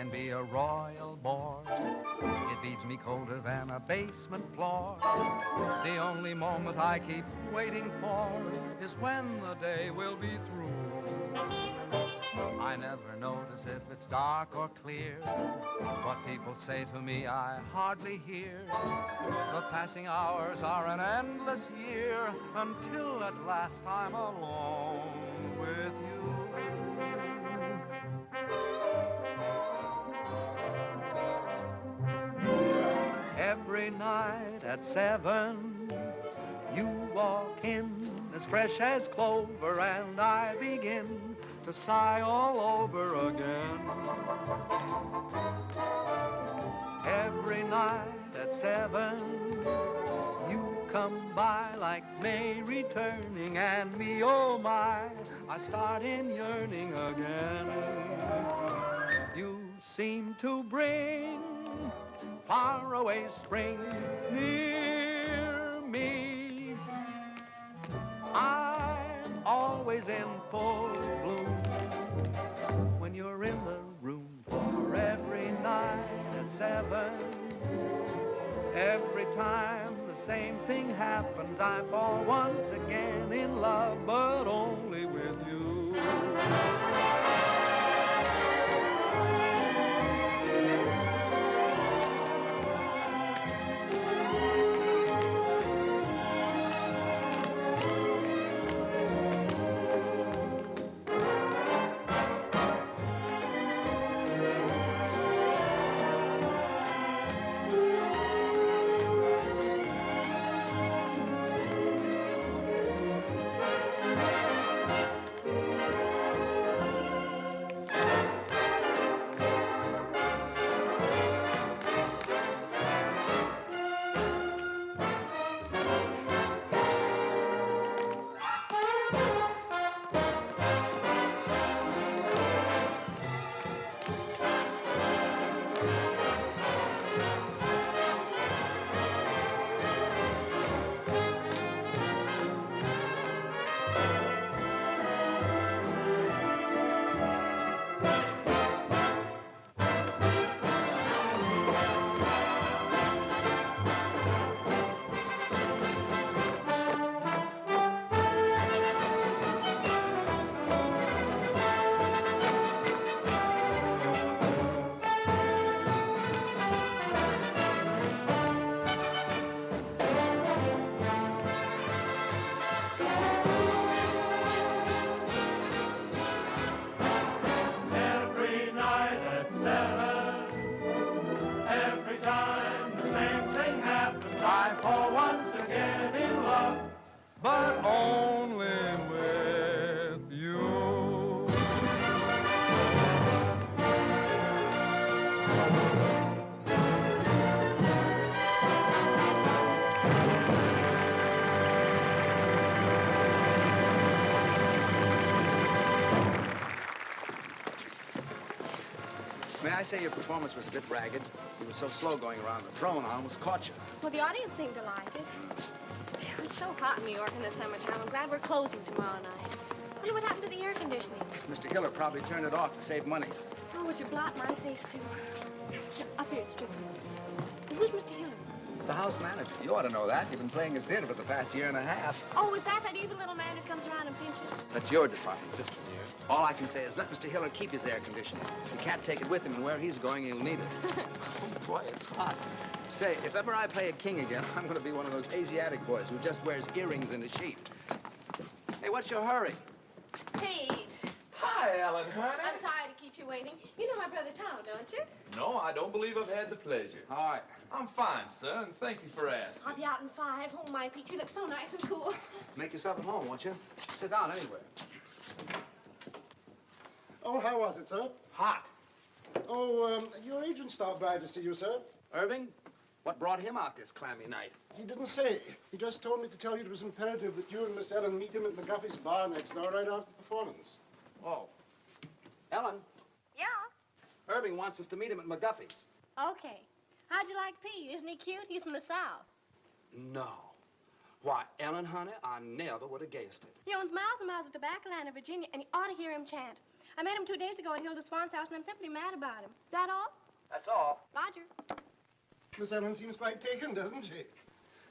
can be a royal bore. It beats me colder than a basement floor. The only moment I keep waiting for is when the day will be through. I never notice if it's dark or clear. What people say to me I hardly hear. The passing hours are an endless year until at last I'm alone with you. Every night at 7, you walk in as fresh as clover, and I begin to sigh all over again. Every night at 7, you come by like May returning, and me, oh my, I start in yearning again. You seem to bring faraway spring near me. I'm always in full bloom when you're in the room. For every night at 7, every time the same thing happens, I fall once again in love, but only with you. But only with you. May I say your performance was a bit ragged? You were so slow going around the throne, I almost caught you. Well, the audience seemed to like it. It's so hot in New York in the summertime. I'm glad we're closing tomorrow night. I wonder what happened to the air conditioning. Mr. Hiller probably turned it off to save money. Oh, would you blot my face, too? Up here, it's tricky. Who's Mr. Hiller? The house manager. You ought to know that. You've been playing his theater for the past year and a half. Oh, is that evil little man who comes around and pinches? That's your department, sister dear. All I can say is let Mr. Hiller keep his air conditioning. He can't take it with him, and where he's going, he'll need it. Oh, boy, it's hot. Say, if ever I play a king again, I'm going to be one of those Asiatic boys who just wears earrings and a sheep. Hey, what's your hurry? Pete. Hi, Ellen, honey. I'm sorry to keep you waiting. You know my brother Tom, don't you? No, I don't believe I've had the pleasure. All right. I'm fine, sir, and thank you for asking. I'll be out in 5. Oh, my, Pete, you look so nice and cool. Make yourself at home, won't you? Sit down anywhere. Oh, how was it, sir? Hot. Oh, your agent stopped by to see you, sir. Irving, what brought him out this clammy night? He didn't say. He just told me to tell you it was imperative that you and Miss Ellen meet him at McGuffey's bar next door right after the performance. Oh. Ellen? Yeah? Irving wants us to meet him at McGuffey's. Okay. How'd you like Pete? Isn't he cute? He's from the South. No. Why, Ellen, honey, I never would have guessed it. He owns miles and miles of tobacco land in Virginia, and you ought to hear him chant. I met him 2 days ago at Hilda Swan's house, and I'm simply mad about him. Is that all? That's all. Roger. Miss Ellen seems quite taken, doesn't she?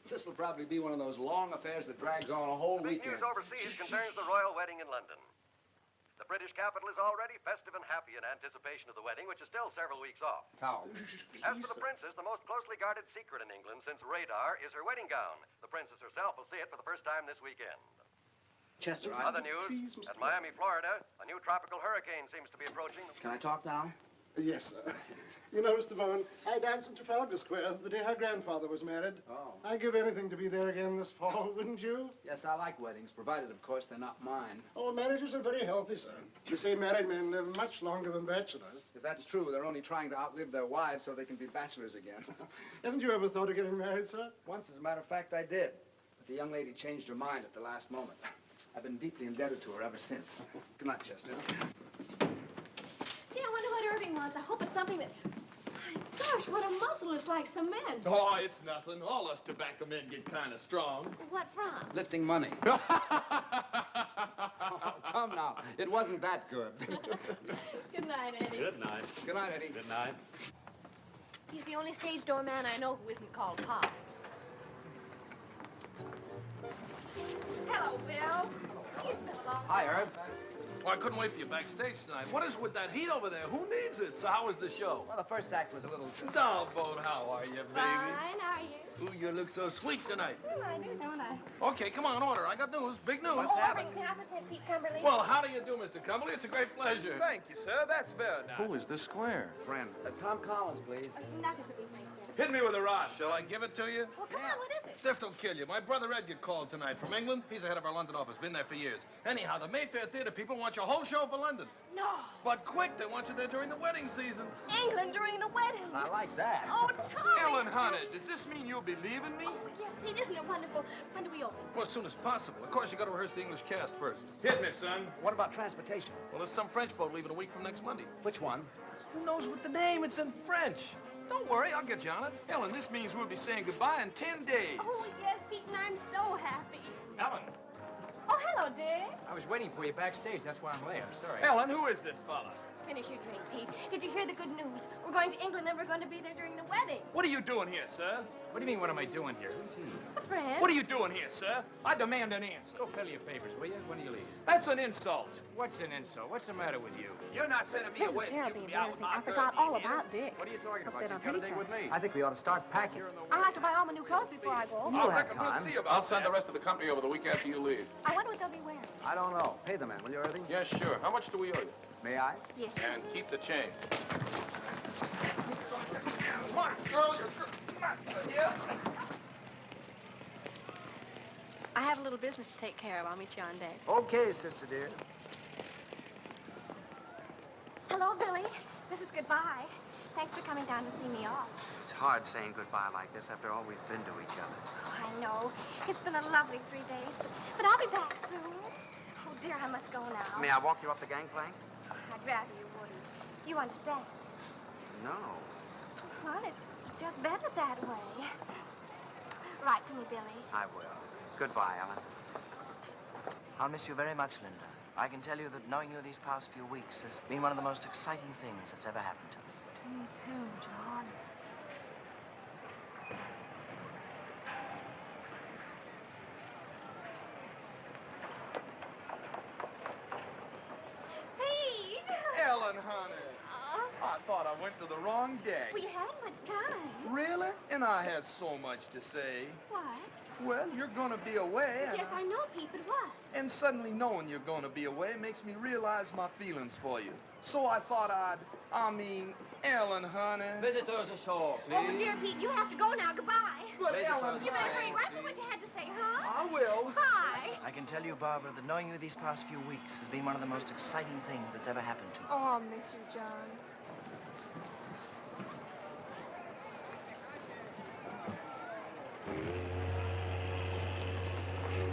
This will probably be one of those long affairs that drags on a whole Big weekend. news overseas concerns the royal wedding in London. The British capital is already festive and happy in anticipation of the wedding, which is still several weeks off. Powell. As for the princess, the most closely guarded secret in England since radar is her wedding gown. The princess herself will see it for the first time this weekend. Chester, Other news, Please, Mr. at Miami, Florida, a new tropical hurricane seems to be approaching. Can I talk now? Yes, sir. You know, Mr. Bowen, I danced in Trafalgar Square the day her grandfather was married. Oh. I'd give anything to be there again this fall, wouldn't you? Yes, I like weddings, provided, of course, they're not mine. Oh, marriages are very healthy, sir. You say married men live much longer than bachelors. If that's true, they're only trying to outlive their wives so they can be bachelors again. Haven't you ever thought of getting married, sir? Once, as a matter of fact, I did. But the young lady changed her mind at the last moment. I've been deeply indebted to her ever since. Good night, Chester. Gee, I wonder what Irving wants. I hope it's something that... My gosh, what a muscle. It's like cement. Oh, it's nothing. All us tobacco men get kind of strong. What from? Lifting money. Oh, come now. It wasn't that good. Good night, Eddie. Good night. Good night, Eddie. Good night. He's the only stage door man I know who isn't called Pop. Hello, Bill. It's been a long Hi, time. Herb. Well, I couldn't wait for you backstage tonight. What is with that heat over there? Who needs it? So how was the show? Well, the first act was a little... Downboat, how are you, baby? Fine, how are you? Ooh, you look so sweet tonight. Well, I do, don't I? Okay, come on, order. I got news, big news. What's happening? Irving, can I present Pete Cumberly? Well, how do you do, Mr. Cumberly? It's a great pleasure. Thank you, sir. That's fair now. Who is this square? Friend. Tom Collins, please. Nothing for these things, Hit me with a rod. Shall I give it to you? Well, come on, what is it? This'll kill you. My brother Edgar called tonight from England. He's the head of our London office. Been there for years. Anyhow, the Mayfair Theatre people want your whole show for London. No. But quick, they want you there during the wedding season. England during the wedding. I like that. Oh, Tommy. Ellen Hunter, does this mean you'll be leaving me? Oh, yes, Pete, isn't it wonderful? When do we open? Well, as soon as possible. Of course, you got to rehearse the English cast first. Hit me, son. What about transportation? Well, there's some French boat leaving a week from next Monday. Which one? Who knows what the name? It's in French. Don't worry, I'll get you on it. Ellen, this means we'll be saying goodbye in 10 days. Oh, yes, Pete, and I'm so happy. Ellen. Oh, hello, Dick. I was waiting for you backstage. That's why I'm late. I'm sorry. Ellen, who is this fella? Finish your drink, Pete. Did you hear the good news? We're going to England and we're going to be there during the wedding. What are you doing here, sir? What do you mean, what am I doing here? Who's he? A friend. What are you doing here, sir? I demand an answer. Go fill your papers, will you? When do you leave? That's an insult. What's an insult? What's the matter with you? You're not sending me This away. is so you terribly can be out with embarrassing. my I forgot third all year. about Dick. What are you talking Hope about? they She's don't got a hate date each with other. me. I think we ought to start packing. I'll have to buy all my new clothes before I go. You'll I have reckon time. we'll see about I'll send the that. rest of the company over the week after you leave. I wonder what they'll be wearing. I don't know. Pay the man, will you, Irving? Yes, sure. How much do we owe you? May I? Yes. And keep the change. Come on, girl. Come on. Yeah. I have a little business to take care of. I'll meet you on deck. Okay, sister dear. Hello, Billy. This is goodbye. Thanks for coming down to see me off. It's hard saying goodbye like this after all we've been to each other. Oh, I know. It's been a lovely 3 days, but I'll be back soon. Oh, dear, I must go now. May I walk you up the gangplank? I'd rather you wouldn't. You understand? No. Well, it's just better that way. Write to me, Billy. I will. Goodbye, Ellen. I'll miss you very much, Linda. I can tell you that knowing you these past few weeks has been one of the most exciting things that's ever happened to me. To me, too, John. Pete! Ellen Hunter. I thought I went to the wrong deck. We had much time. Really? And I had so much to say. What? Well, you're gonna be away. Yes, I know, Pete, but what? And suddenly knowing you're gonna be away makes me realize my feelings for you. So I thought Ellen, honey. Visitors ashore, please. Oh, dear Pete, you have to go now. Goodbye. But Visitors Ellen, You better hurry. Please. Write me what you had to say, huh? I will. Bye. I can tell you, Barbara, that knowing you these past few weeks has been one of the most exciting things that's ever happened to me. Oh, I'll miss you, John.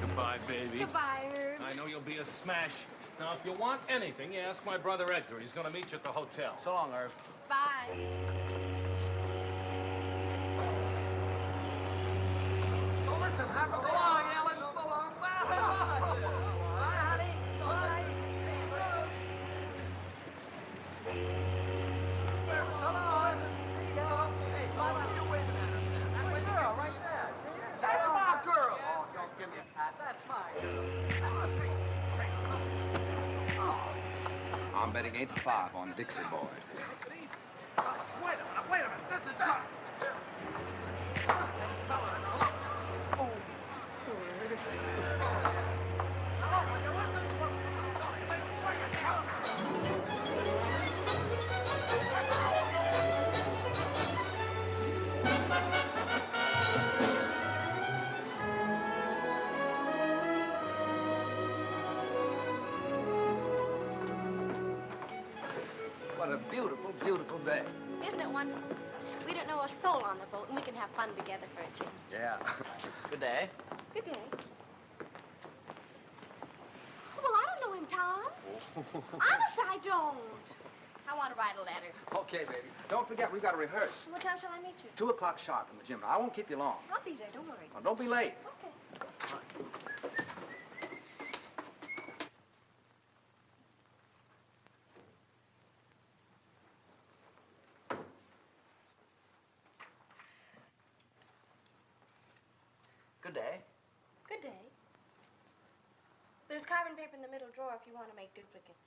Goodbye, baby. Goodbye, Herb. I know you'll be a smash. Now, if you want anything, you ask my brother Edgar. He's going to meet you at the hotel. So long, Irv. Bye. So listen, have a... So long, Ellen. So long. Bye. Bye, honey. Bye. See you soon. betting 8-5 on Dixie Boy. Wait a minute. This is What a beautiful, beautiful day. Isn't it wonderful? We don't know a soul on the boat, and we can have fun together for a change. Yeah. Good day. Good day. Oh, well, I don't know him, Tom. Honest, I don't. I want to write a letter. Okay, baby. Don't forget, we've got to rehearse. What time shall I meet you? 2 o'clock sharp in the gym. Now, I won't keep you long. I'll be there, don't worry. Now, don't be late. Okay. Good day. Good day. There's carbon paper in the middle drawer if you want to make duplicates.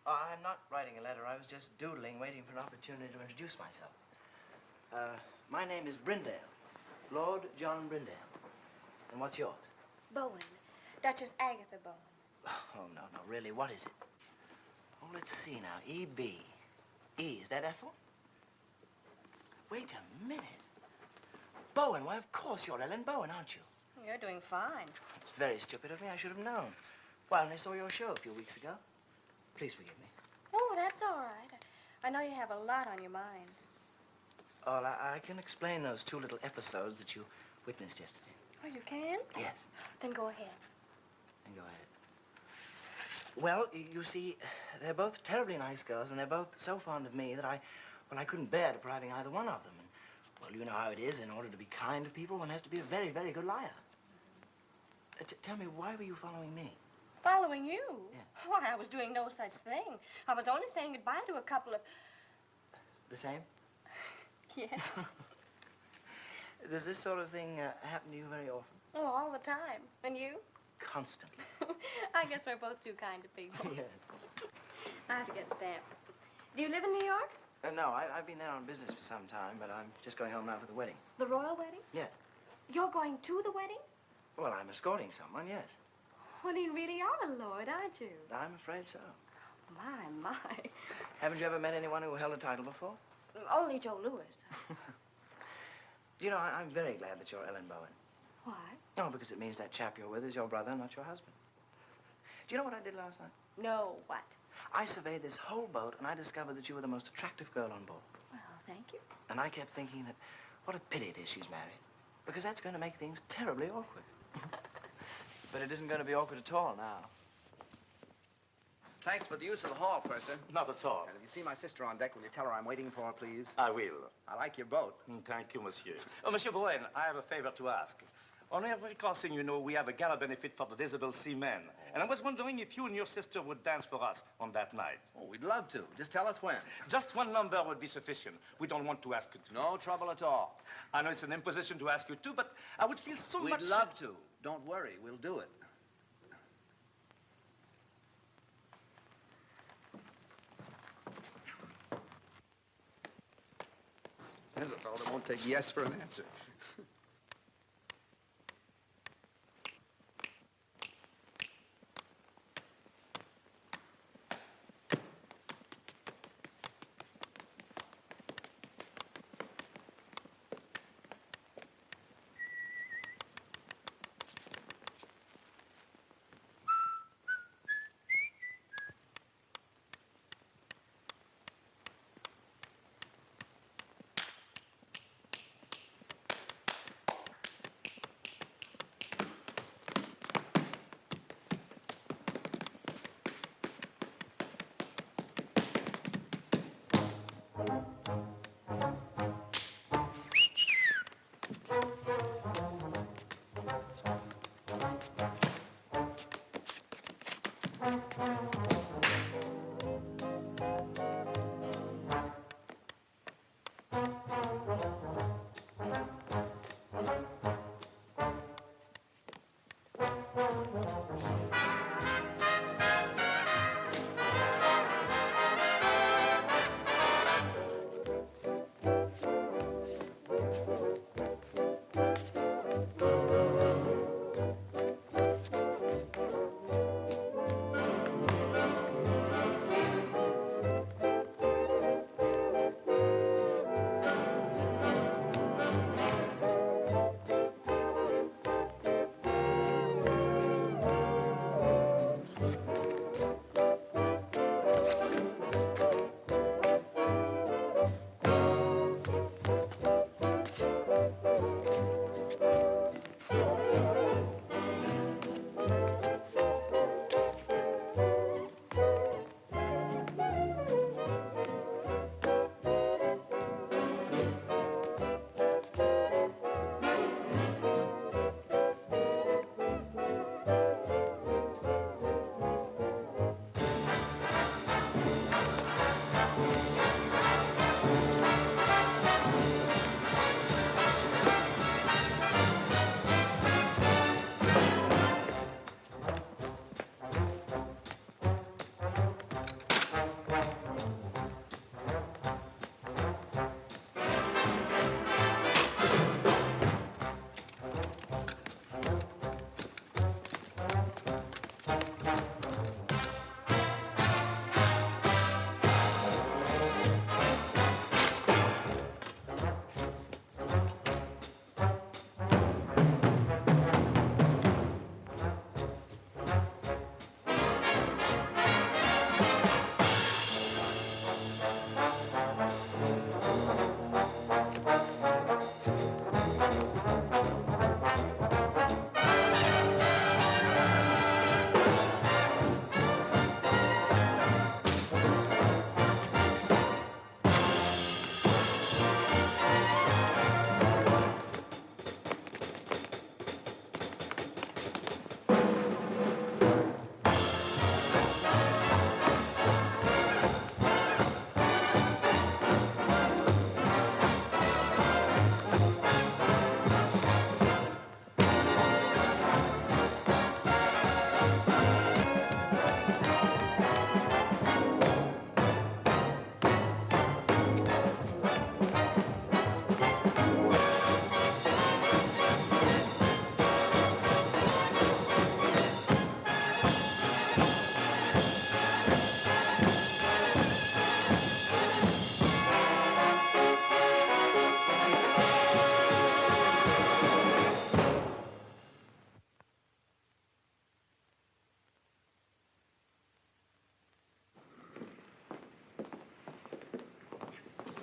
Oh, I'm not writing a letter. I was just doodling, waiting for an opportunity to introduce myself. My name is Brindale. Lord John Brindale. And what's yours? Bowen. Duchess Agatha Bowen. Oh, no, really, what is it? Oh, let's see now. E.B. E, is that Ethel? Wait a minute. Bowen, why, of course you're Ellen Bowen, aren't you? You're doing fine. It's very stupid of me. I should have known. Well, I saw your show a few weeks ago. Please forgive me. Oh, that's all right. I know you have a lot on your mind. Oh, I can explain those 2 little episodes that you witnessed yesterday. Oh, you can? Yes. Then go ahead. Then go ahead. Well, you see, they're both terribly nice girls, and they're both so fond of me that I couldn't bear depriving either one of them. And, well, you know how it is. In order to be kind to people, one has to be a very, very good liar. Tell me, why were you following me? Following you? Yeah. Why, I was doing no such thing. I was only saying goodbye to a couple of... The same? Yes. Does this sort of thing happen to you very often? Oh, all the time. And you? Constantly. I guess we're both too kind to people. Yes. I have to get stamped. Do you live in New York? No, I've been there on business for some time, but I'm just going home now for the wedding. The royal wedding? Yeah. You're going to the wedding? Well, I'm escorting someone, yes. Well, you really are a lord, aren't you? I'm afraid so. My. Haven't you ever met anyone who held a title before? Only Joe Louis. You know, I'm very glad that you're Ellen Bowen. Why? Oh, because it means that chap you're with is your brother, not your husband. Do you know what I did last night? No, what? I surveyed this whole boat, and I discovered that you were the most attractive girl on board. Well, thank you. And I kept thinking that what a pity it is she's married, because that's going to make things terribly awkward. But it isn't going to be awkward at all now. Thanks for the use of the hall, Purser. Not at all. And if you see my sister on deck, will you tell her I'm waiting for her, please? I will. I like your boat. Thank you, monsieur. Oh, Monsieur Bowen, I have a favor to ask. On every crossing, you know, we have a gala benefit for the disabled seamen. And I was wondering if you and your sister would dance for us on that night. Oh, we'd love to. Just tell us when. Just one number would be sufficient. We don't want to ask you to. No trouble at all. I know it's an imposition to ask you to, but I would feel so much... We'd love to. Don't worry. We'll do it. There's a fellow that won't take yes for an answer.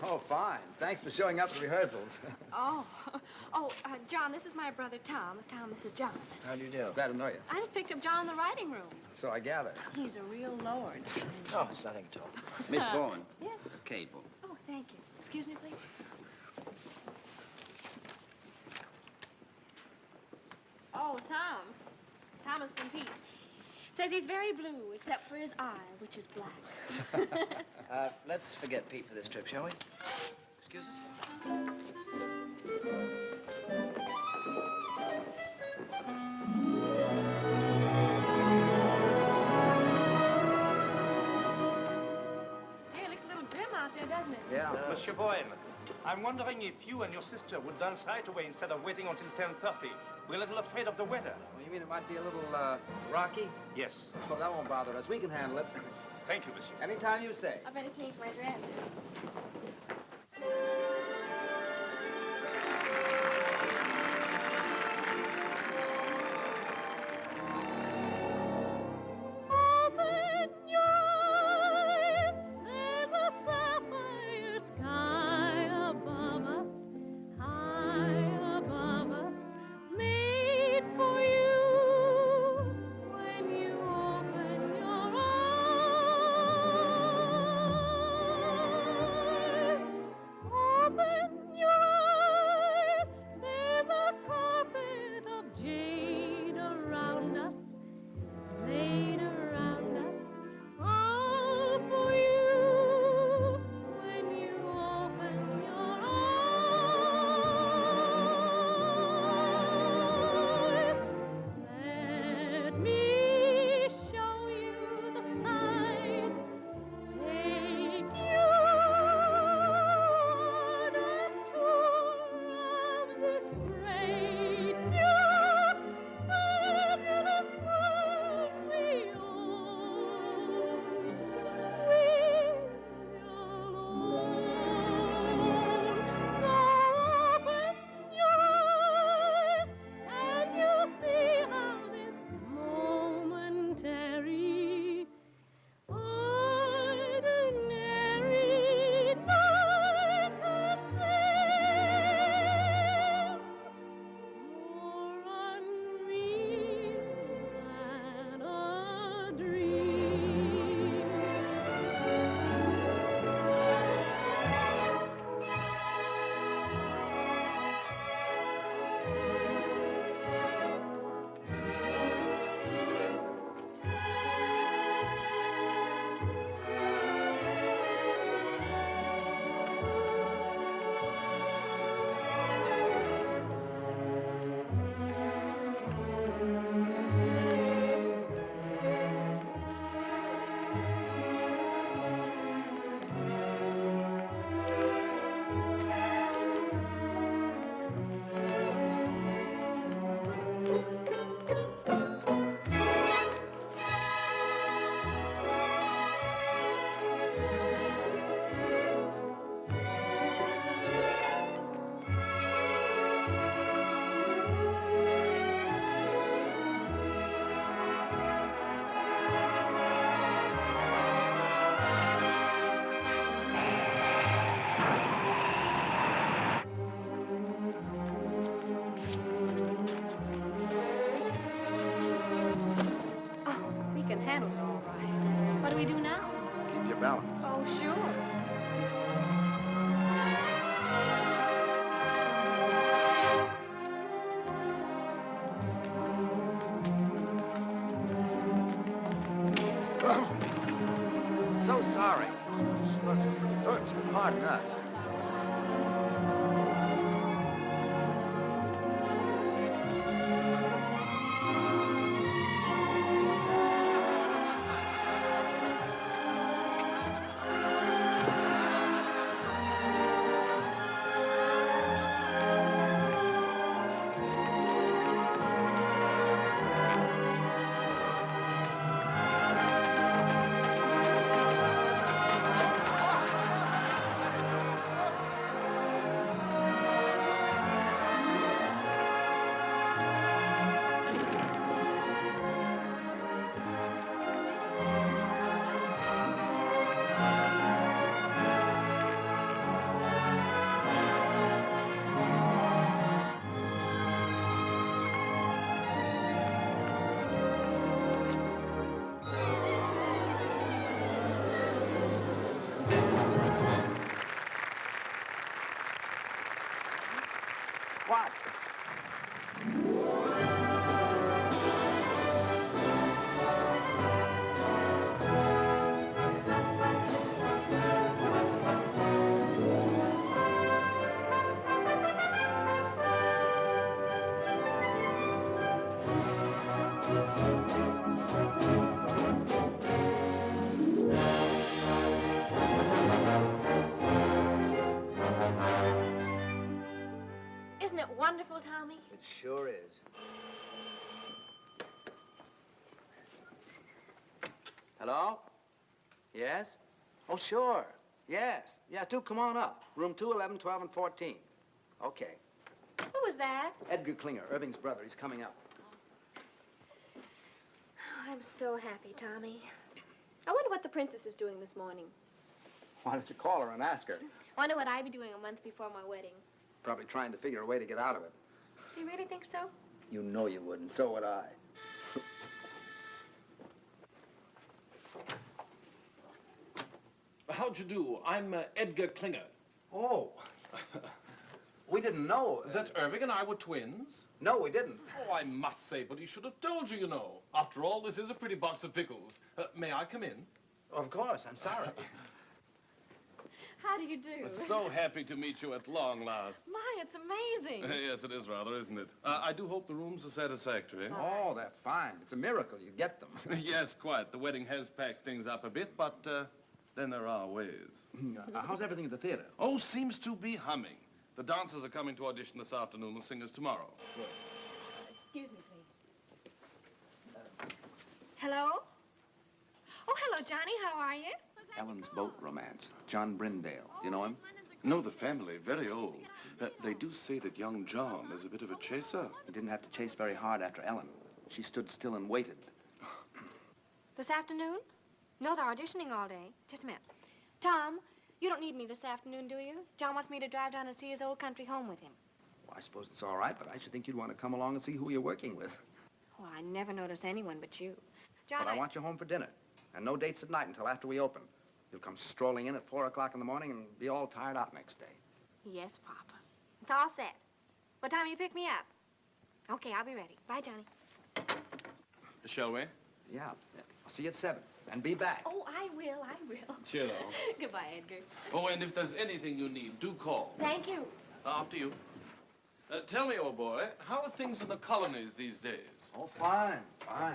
Oh, fine. Thanks for showing up at rehearsals. John, this is my brother Tom. Tom, this is John. How do you do? Glad to know you. I just picked up John in the writing room. So I gather. He's a real lord. Oh, it's nothing at all. Miss Bowen. Yes? Cable. Oh, thank you. Excuse me, please. Oh, Tom. Thomas from Pete. Says he's very blue, except for his eye, which is black. Let's forget Pete for this trip, shall we? Excuse us? Gee, it looks a little grim out there, doesn't it? Yeah. Monsieur Bowen, I'm wondering if you and your sister would dance right away instead of waiting until 10:30. We're a little afraid of the weather. Well, you mean it might be a little, rocky? Yes. Oh, that won't bother us. We can handle it. Thank you, monsieur. Anytime you say. I better change my dress. What? Isn't it wonderful, Tommy? It sure is. Hello? Yes? Oh, sure. Yes. Yeah, do come on up. Room 2, 11, 12, and 14. Okay. Who was that? Edgar Klinger, Irving's brother. He's coming up. Oh, I'm so happy, Tommy. I wonder what the princess is doing this morning. Why don't you call her and ask her? Wonder what I'd be doing a month before my wedding. Probably trying to figure a way to get out of it. Do you really think so? You know you wouldn't. So would I. How'd you do? I'm Edgar Klinger. Oh. We didn't know. That Irving and I were twins? No, we didn't. Oh, I must say, but he should have told you, you know. After all, this is a pretty box of pickles. May I come in? Of course, I'm sorry. How do you do? So happy to meet you at long last. My, it's amazing. Yes, it is rather, isn't it? I do hope the rooms are satisfactory. Oh, they're fine. It's a miracle you get them. Yes, quite. The wedding has packed things up a bit, but then there are ways. How's everything at the theater? Oh, seems to be humming. The dancers are coming to audition this afternoon, the singers tomorrow. Good. Excuse me, please. Hello? Oh, hello, Johnny. How are you? Ellen's boat romance. John Brindale. You know him? No, the family, very old. They do say that young John is a bit of a chaser. He didn't have to chase very hard after Ellen. She stood still and waited. This afternoon? No, they're auditioning all day. Just a minute. Tom, you don't need me this afternoon, do you? John wants me to drive down and see his old country home with him. Well, I suppose it's all right, but I should think you'd want to come along and see who you're working with. Oh, I never notice anyone but you. John, But I want you home for dinner. And no dates at night until after we open. You'll come strolling in at 4 o'clock in the morning and be all tired out next day. Yes, Papa. It's all set. What time you pick me up? Okay, I'll be ready. Bye, Johnny. Shall we? Yeah. I'll see you at 7. And be back. Oh, I will. Cheerio. Goodbye, Edgar. Oh, and if there's anything you need, do call. Thank you. After you. Tell me, old boy, how are things in the colonies these days? Oh, fine, fine.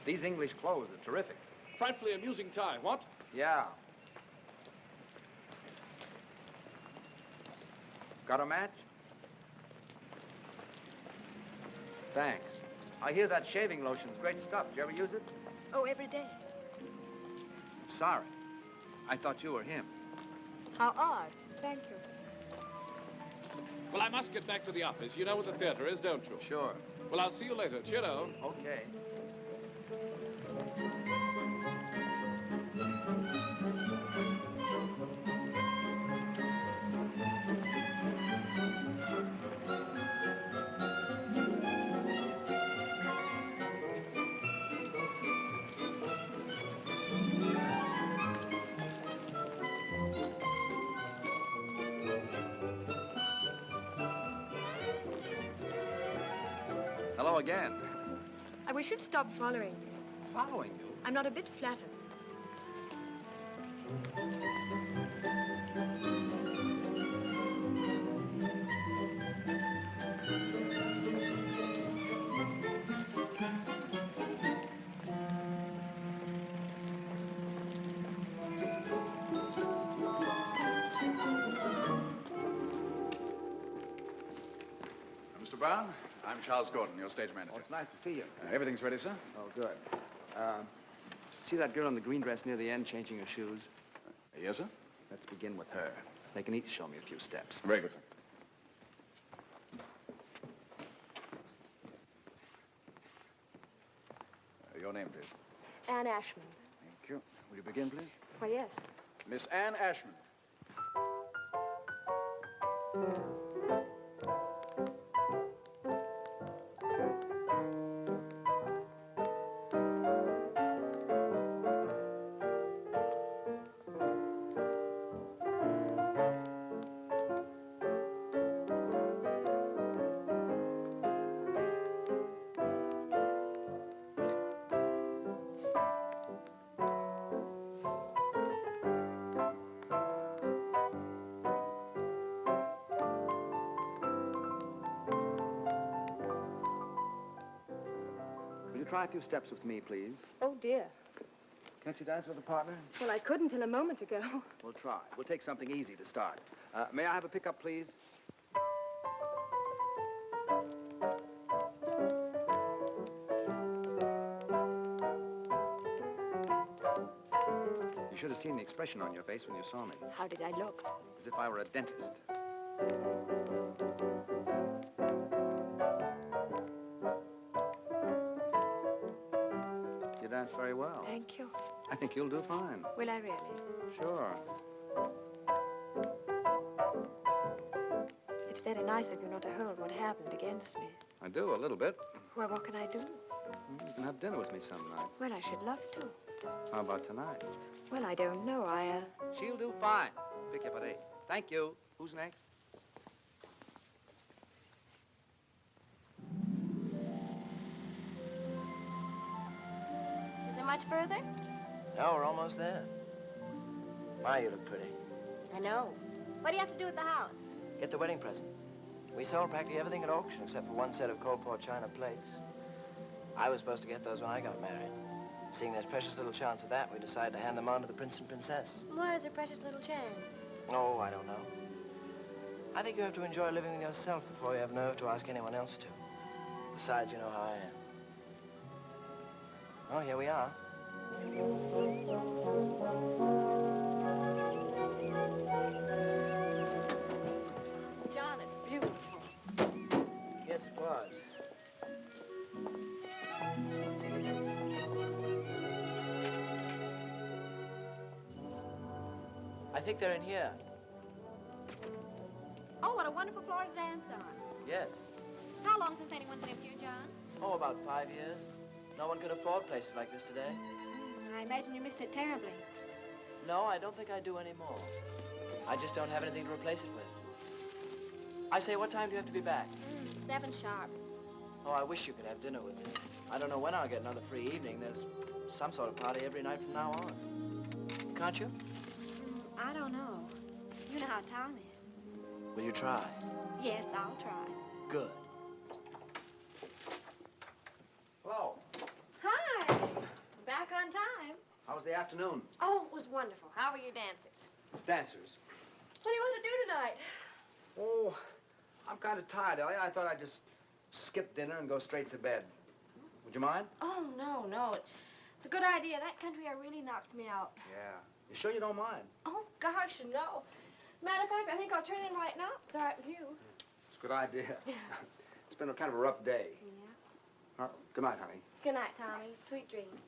These English clothes are terrific. Frightfully amusing tie, what? Yeah. Got a match? Thanks. I hear that shaving lotion's great stuff. Did you ever use it? Oh, every day. Sorry. I thought you were him. How odd. Thank you. Well, I must get back to the office. You know where the theater is, don't you? Sure. Well, I'll see you later. Cheerio. Okay. Hello again. I wish you'd stop following me. Following you? I'm not a bit flattered. Mr. Brown, I'm Charles Gordon, your stage manager. Oh, it's nice to see you. Everything's ready, sir? Oh, good. See that girl in the green dress near the end changing her shoes? Yes, sir? Let's begin with her. They can each show me a few steps. Very good, sir. Your name, please. Anne Ashmond. Thank you. Will you begin, please? Why, yes. Miss Anne Ashmond. try a few steps with me, please? Oh, dear. Can't you dance with a partner? Well, I couldn't till a moment ago. We'll try. We'll take something easy to start. May I have a pickup, please? You should have seen the expression on your face when you saw me. How did I look? As if I were a dentist. You dance very well. Thank you. I think you'll do fine. Will I really? Sure. It's very nice of you not to hold what happened against me. I do, a little bit. Well, what can I do? You can have dinner with me some night. Well, I should love to. How about tonight? Well, I don't know. She'll do fine. Pick you up at 8. Thank you. Who's next? Is it much further? No, we're almost there. My, you look pretty. I know. What do you have to do at the house? Get the wedding present. We sold practically everything at auction except for one set of Coalport china plates. I was supposed to get those when I got married. Seeing there's precious little chance of that, we decided to hand them on to the prince and princess. Why is there precious little chance? Oh, I don't know. I think you have to enjoy living with yourself before you have nerve to ask anyone else to. Besides, you know how I am. Oh, here we are. John, it's beautiful. Yes, it was. I think they're in here. Oh, what a wonderful floor to dance on. Yes. How long since anyone's lived here, John? Oh, about 5 years. No one could afford places like this today. I imagine you miss it terribly. No, I don't think I do anymore. I just don't have anything to replace it with. I say, what time do you have to be back? 7 sharp. Oh, I wish you could have dinner with me. I don't know when I'll get another free evening. There's some sort of party every night from now on. Can't you? I don't know. You know how Tom is. Will you try? Yes, I'll try. Good. Hello. Hi. Back on time. How was the afternoon? Oh, it was wonderful. How were your dancers? Dancers. What do you want to do tonight? Oh, I'm kind of tired, Ellie. I thought I'd just skip dinner and go straight to bed. Would you mind? Oh, no. It's a good idea. That country air really knocks me out. Yeah. You sure you don't mind? Oh, gosh, no. As a matter of fact, I think I'll turn in right now. It's all right with you. It's a good idea. It's been a kind of a rough day. Yeah. Good night, honey. Good night, Tommy. Sweet dreams.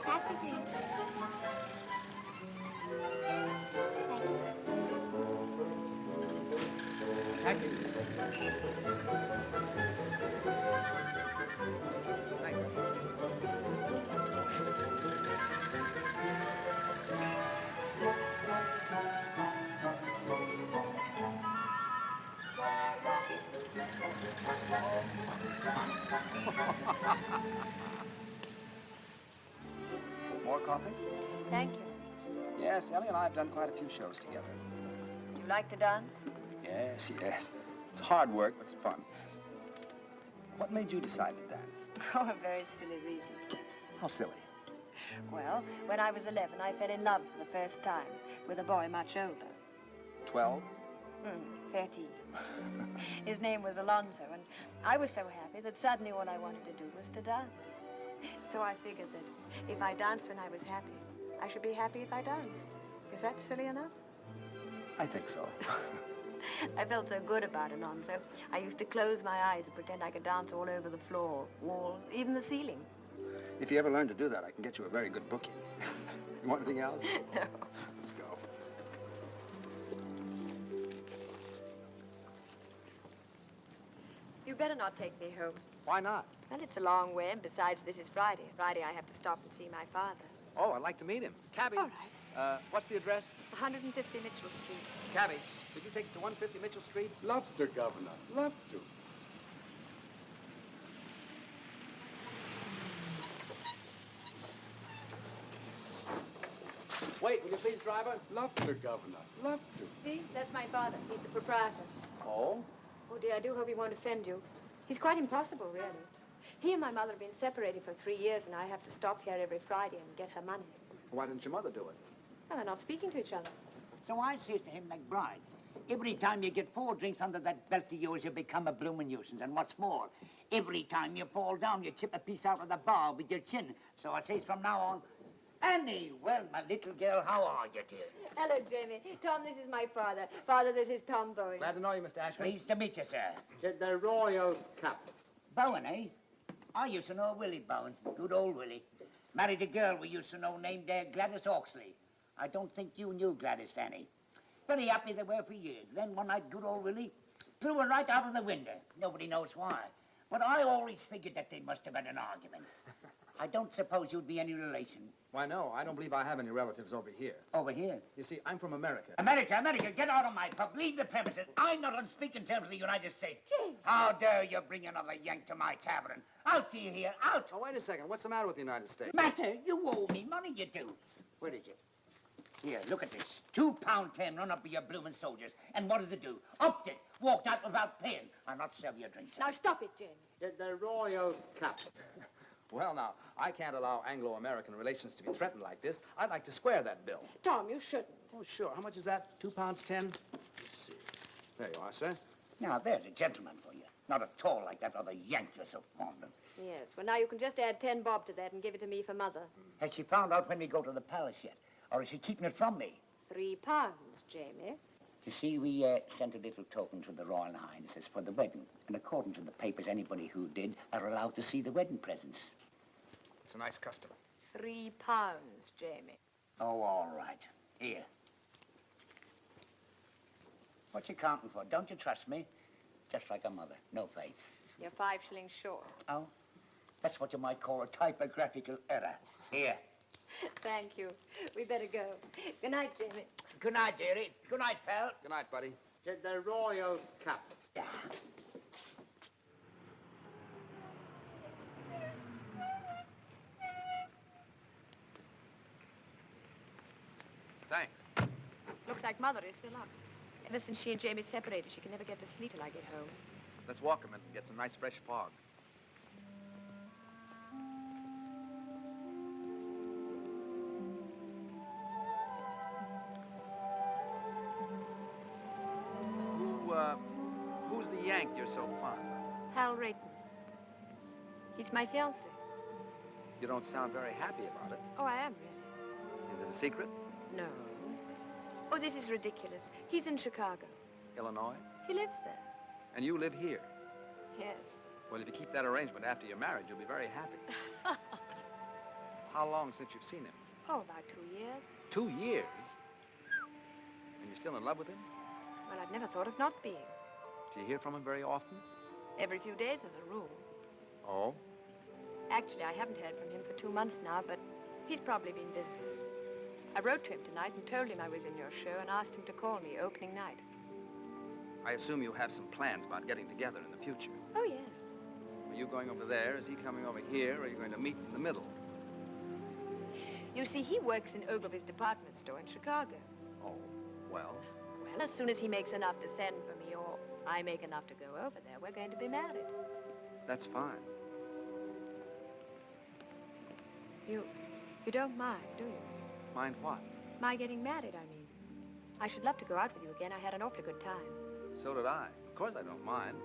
Taxi, please. Thank you. Thank you. Thank you. More coffee? Thank you. Yes, Ellie and I have done quite a few shows together. Do you like to dance? Yes. It's hard work, but it's fun. What made you decide to dance? Oh, a very silly reason. How silly. Well, when I was 11, I fell in love for the first time with a boy much older. 12? 13. His name was Alonzo, and I was so happy that suddenly all I wanted to do was to dance. So I figured that if I danced when I was happy, I should be happy if I danced. Is that silly enough? I think so. I felt so good about Alonzo. I used to close my eyes and pretend I could dance all over the floor, walls, even the ceiling. If you ever learn to do that, I can get you a very good booking. You want anything else? No. Let's go. better not take me home. Why not? Well, it's a long way, and besides, this is Friday. Friday, I have to stop and see my father. Oh, I'd like to meet him. Cabby. All right. What's the address? 150 Mitchell Street. Cabby, could you take us to 150 Mitchell Street? Love to, Governor. Love to. Wait, will you please, driver? Love to, Governor. Love to. See, that's my father. He's the proprietor. Oh? Oh, dear, I do hope he won't offend you. He's quite impossible, really. He and my mother have been separated for 3 years, and I have to stop here every Friday and get her money. Why didn't your mother do it? Well, they're not speaking to each other. So I says to him, McBride, every time you get 4 drinks under that belt of yours, you become a bloomin' nuisance. And what's more, every time you fall down, you chip a piece out of the bar with your chin. So I says from now on, Annie, well, my little girl, how are you, dear? Hello, Jamie. Tom, this is my father. Father, this is Tom Bowen. Glad to know you, Mr. Ashmond. Pleased to meet you, sir. Said the Royal Cup. Bowen, eh? I used to know Willie Bowen. Good old Willie. Married a girl we used to know named Gladys Oxley. I don't think you knew Gladys, Annie. Very happy they were for years. Then one night, good old Willie threw her right out of the window. Nobody knows why. But I always figured that they must have had an argument. I don't suppose you'd be any relation. Why, no. I don't believe I have any relatives over here. Over here? You see, I'm from America. America, get out of my pub. Leave the premises. I'm not on speaking terms with the United States. James. How dare you bring another Yank to my tavern? Out to you here, out. Oh, wait a second. What's the matter with the United States? Matter? You owe me money, you do. Where is it? Here, look at this. £2.10 run up with your bloomin' soldiers. And what does it do? Upped it. Walked out without paying. I'll not serve your drinks. Now, stop it, Jamie. Said the Royal Cup. Well, now, I can't allow Anglo-American relations to be threatened like this. I'd like to square that bill. Tom, you shouldn't. Oh, sure. How much is that? £2.10? Let's see. There you are, sir. Now, there's a gentleman for you. Not at all like that other Yank you're so fond of. Yes, well, now you can just add 10 bob to that and give it to me for Mother. Has she found out when we go to the palace yet? Or is she keeping it from me? £3, Jamie. You see, we sent a little token to the Royal Highnesses for the wedding. And according to the papers, anybody who did are allowed to see the wedding presents. It's a nice custom. £3, Jamie. Oh, all right. Here. What you counting for? Don't you trust me? Just like a mother. No faith. You're 5 shillings short. Oh? That's what you might call a typographical error. Here. Thank you. We better go. Good night, Jamie. Good night, dearie. Good night, pal. Good night, buddy. Said the Royal Cup. Yeah. Thanks. Looks like Mother is still up. Ever since she and Jamie separated, she can never get to sleep till I get home. Let's walk a minute and get some nice fresh fog. Who's the Yank you're so fond of? Hal Rayton. He's my fiancé. You don't sound very happy about it. Oh, I am, really. Is it a secret? No. Oh, this is ridiculous. He's in Chicago. Illinois? He lives there. And you live here? Yes. Well, if you keep that arrangement after your marriage, you'll be very happy. How long since you've seen him? Oh, about 2 years. 2 years? And you're still in love with him? Well, I've never thought of not being. Do you hear from him very often? Every few days, as a rule. Oh? Actually, I haven't heard from him for 2 months now, but he's probably been busy. I wrote to him tonight and told him I was in your show and asked him to call me opening night. I assume you have some plans about getting together in the future. Oh, yes. Are you going over there? Is he coming over here? Or are you going to meet in the middle? You see, he works in Ogilvy's department store in Chicago. Oh, well? Well, as soon as he makes enough to send for me, or I make enough to go over there, we're going to be married. That's fine. You don't mind, do you? Mind what? My getting married, I mean. I should love to go out with you again. I had an awfully good time. So did I. Of course I don't mind.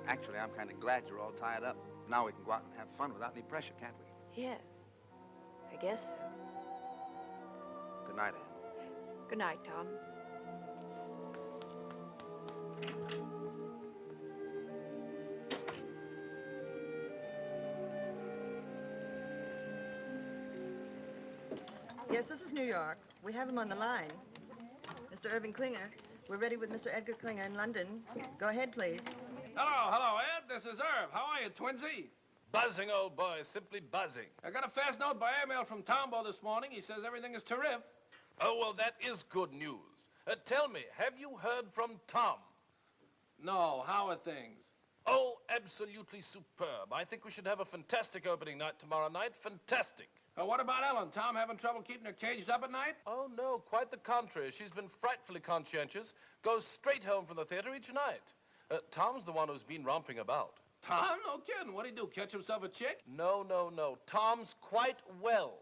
Actually, I'm kind of glad you're all tied up. Now we can go out and have fun without any pressure, can't we? Yes. I guess so. Good night, Anne. Good night, Tom. Yes, this is New York. We have him on the line. Mr. Irving Klinger. We're ready with Mr. Edgar Klinger in London. Go ahead, please. Hello, Ed. This is Irv. How are you, Twinsy? Buzzing, old boy. Simply buzzing. I got a fast note by airmail from Tombo this morning. He says everything is terrific. Oh, well, that is good news. Tell me, have you heard from Tom? No. How are things? Oh, absolutely superb. I think we should have a fantastic opening night tomorrow night. Fantastic. What about Ellen? Tom having trouble keeping her caged up at night? Oh, no, quite the contrary. She's been frightfully conscientious. Goes straight home from the theater each night. Tom's the one who's been romping about. Tom? No kidding. What'd he do, catch himself a chick? No. Tom's quite well.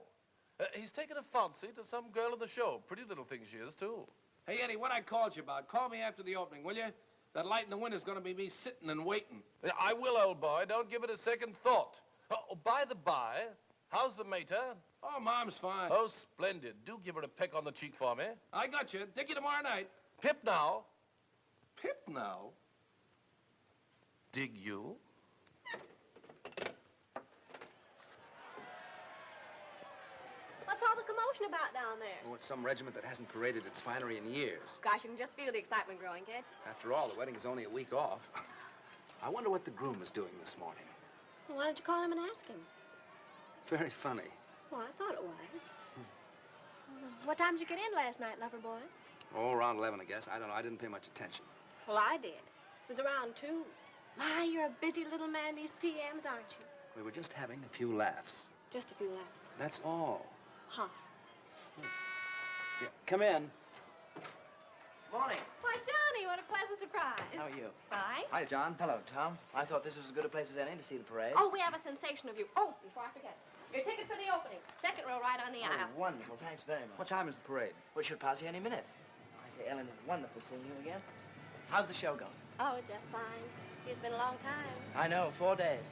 He's taken a fancy to some girl in the show. Pretty little thing she is, too. Hey, Eddie, what I called you about, call me after the opening, will you? That light in the window's gonna be me sitting and waiting. I will, old boy. Don't give it a second thought. Oh, by the by, how's the mater? Oh, Mom's fine. Oh, splendid. Do give her a peck on the cheek for me. I got you. Dick you tomorrow night. Pip now. Pip now? Dig you? What's all the commotion about down there? Oh, it's some regiment that hasn't paraded its finery in years. Gosh, you can just feel the excitement growing, can't you? After all, the wedding is only a week off. I wonder what the groom is doing this morning. Well, why don't you call him and ask him? Very funny. Well, I thought it was. What time did you get in last night, lover boy? Oh, around 11, I guess. I don't know. I didn't pay much attention. Well, I did. It was around 2. My, you're a busy little man these PMs, aren't you? We were just having a few laughs. Just a few laughs. That's all. Huh. Yeah, come in. Morning. Why, Johnny, what a pleasant surprise. How are you? Fine. Hi, John. Hello, Tom. I thought this was as good a place as any to see the parade. Oh, we have a sensation of you. Oh, before I forget. Your ticket for the opening. Second row right on the aisle. Wonderful. Thanks very much. What time is the parade? We should pass you any minute. I say, Ellen, it's wonderful seeing you again. How's the show going? Oh, just fine. It's been a long time. I know, 4 days.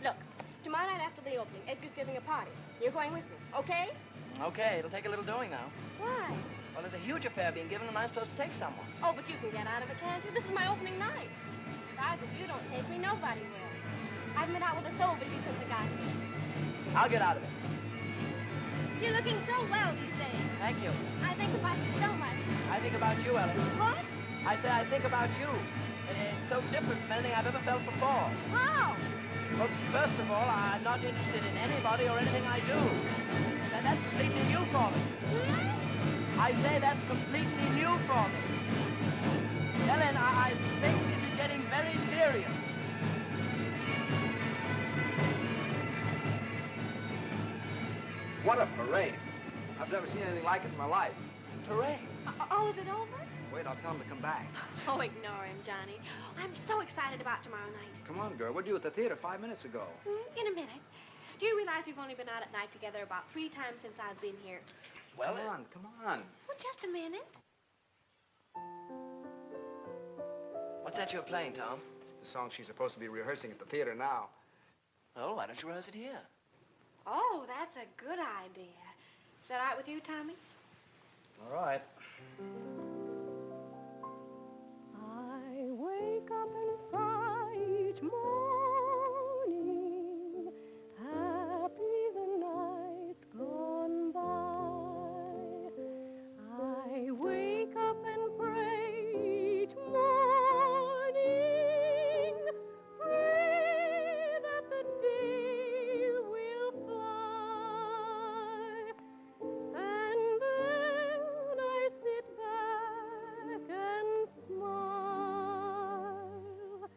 Look, tomorrow night after the opening, Edgar's giving a party. You're going with me, okay? Okay, it'll take a little doing now. Why? Well, there's a huge affair being given, and I'm supposed to take someone. Oh, but you can get out of it, can't you? This is my opening night. Besides, if you don't take me, nobody will. I've been out with a soul-bitchy since I got here. I'll get out of it. You're looking so well these days. Thank you. I think about you so much. I think about you, Ellen. What? I say I think about you. It's so different from anything I've ever felt before. How? Well, first of all, I'm not interested in anybody or anything I do. And that's completely new for me. I say that's completely new for me. Ellen, I think this is getting very serious. What a parade. I've never seen anything like it in my life. Parade? Oh, is it over? Wait, I'll tell him to come back. Oh, ignore him, Johnny. I'm so excited about tomorrow night. Come on, girl. What'd you do at the theater 5 minutes ago? In a minute. Do you realize we've only been out at night together about 3 times since I've been here? Well, come on. Well, just a minute. What's that you're playing, Tom? The song she's supposed to be rehearsing at the theater now. Oh, why don't you rehearse it here? Oh, that's a good idea. Is that all right with you, Tommy? All right. I wake up inside each morning, happy the night's gone by. I wake up and pray each morning, pray that the day will fly. And then I sit back and smile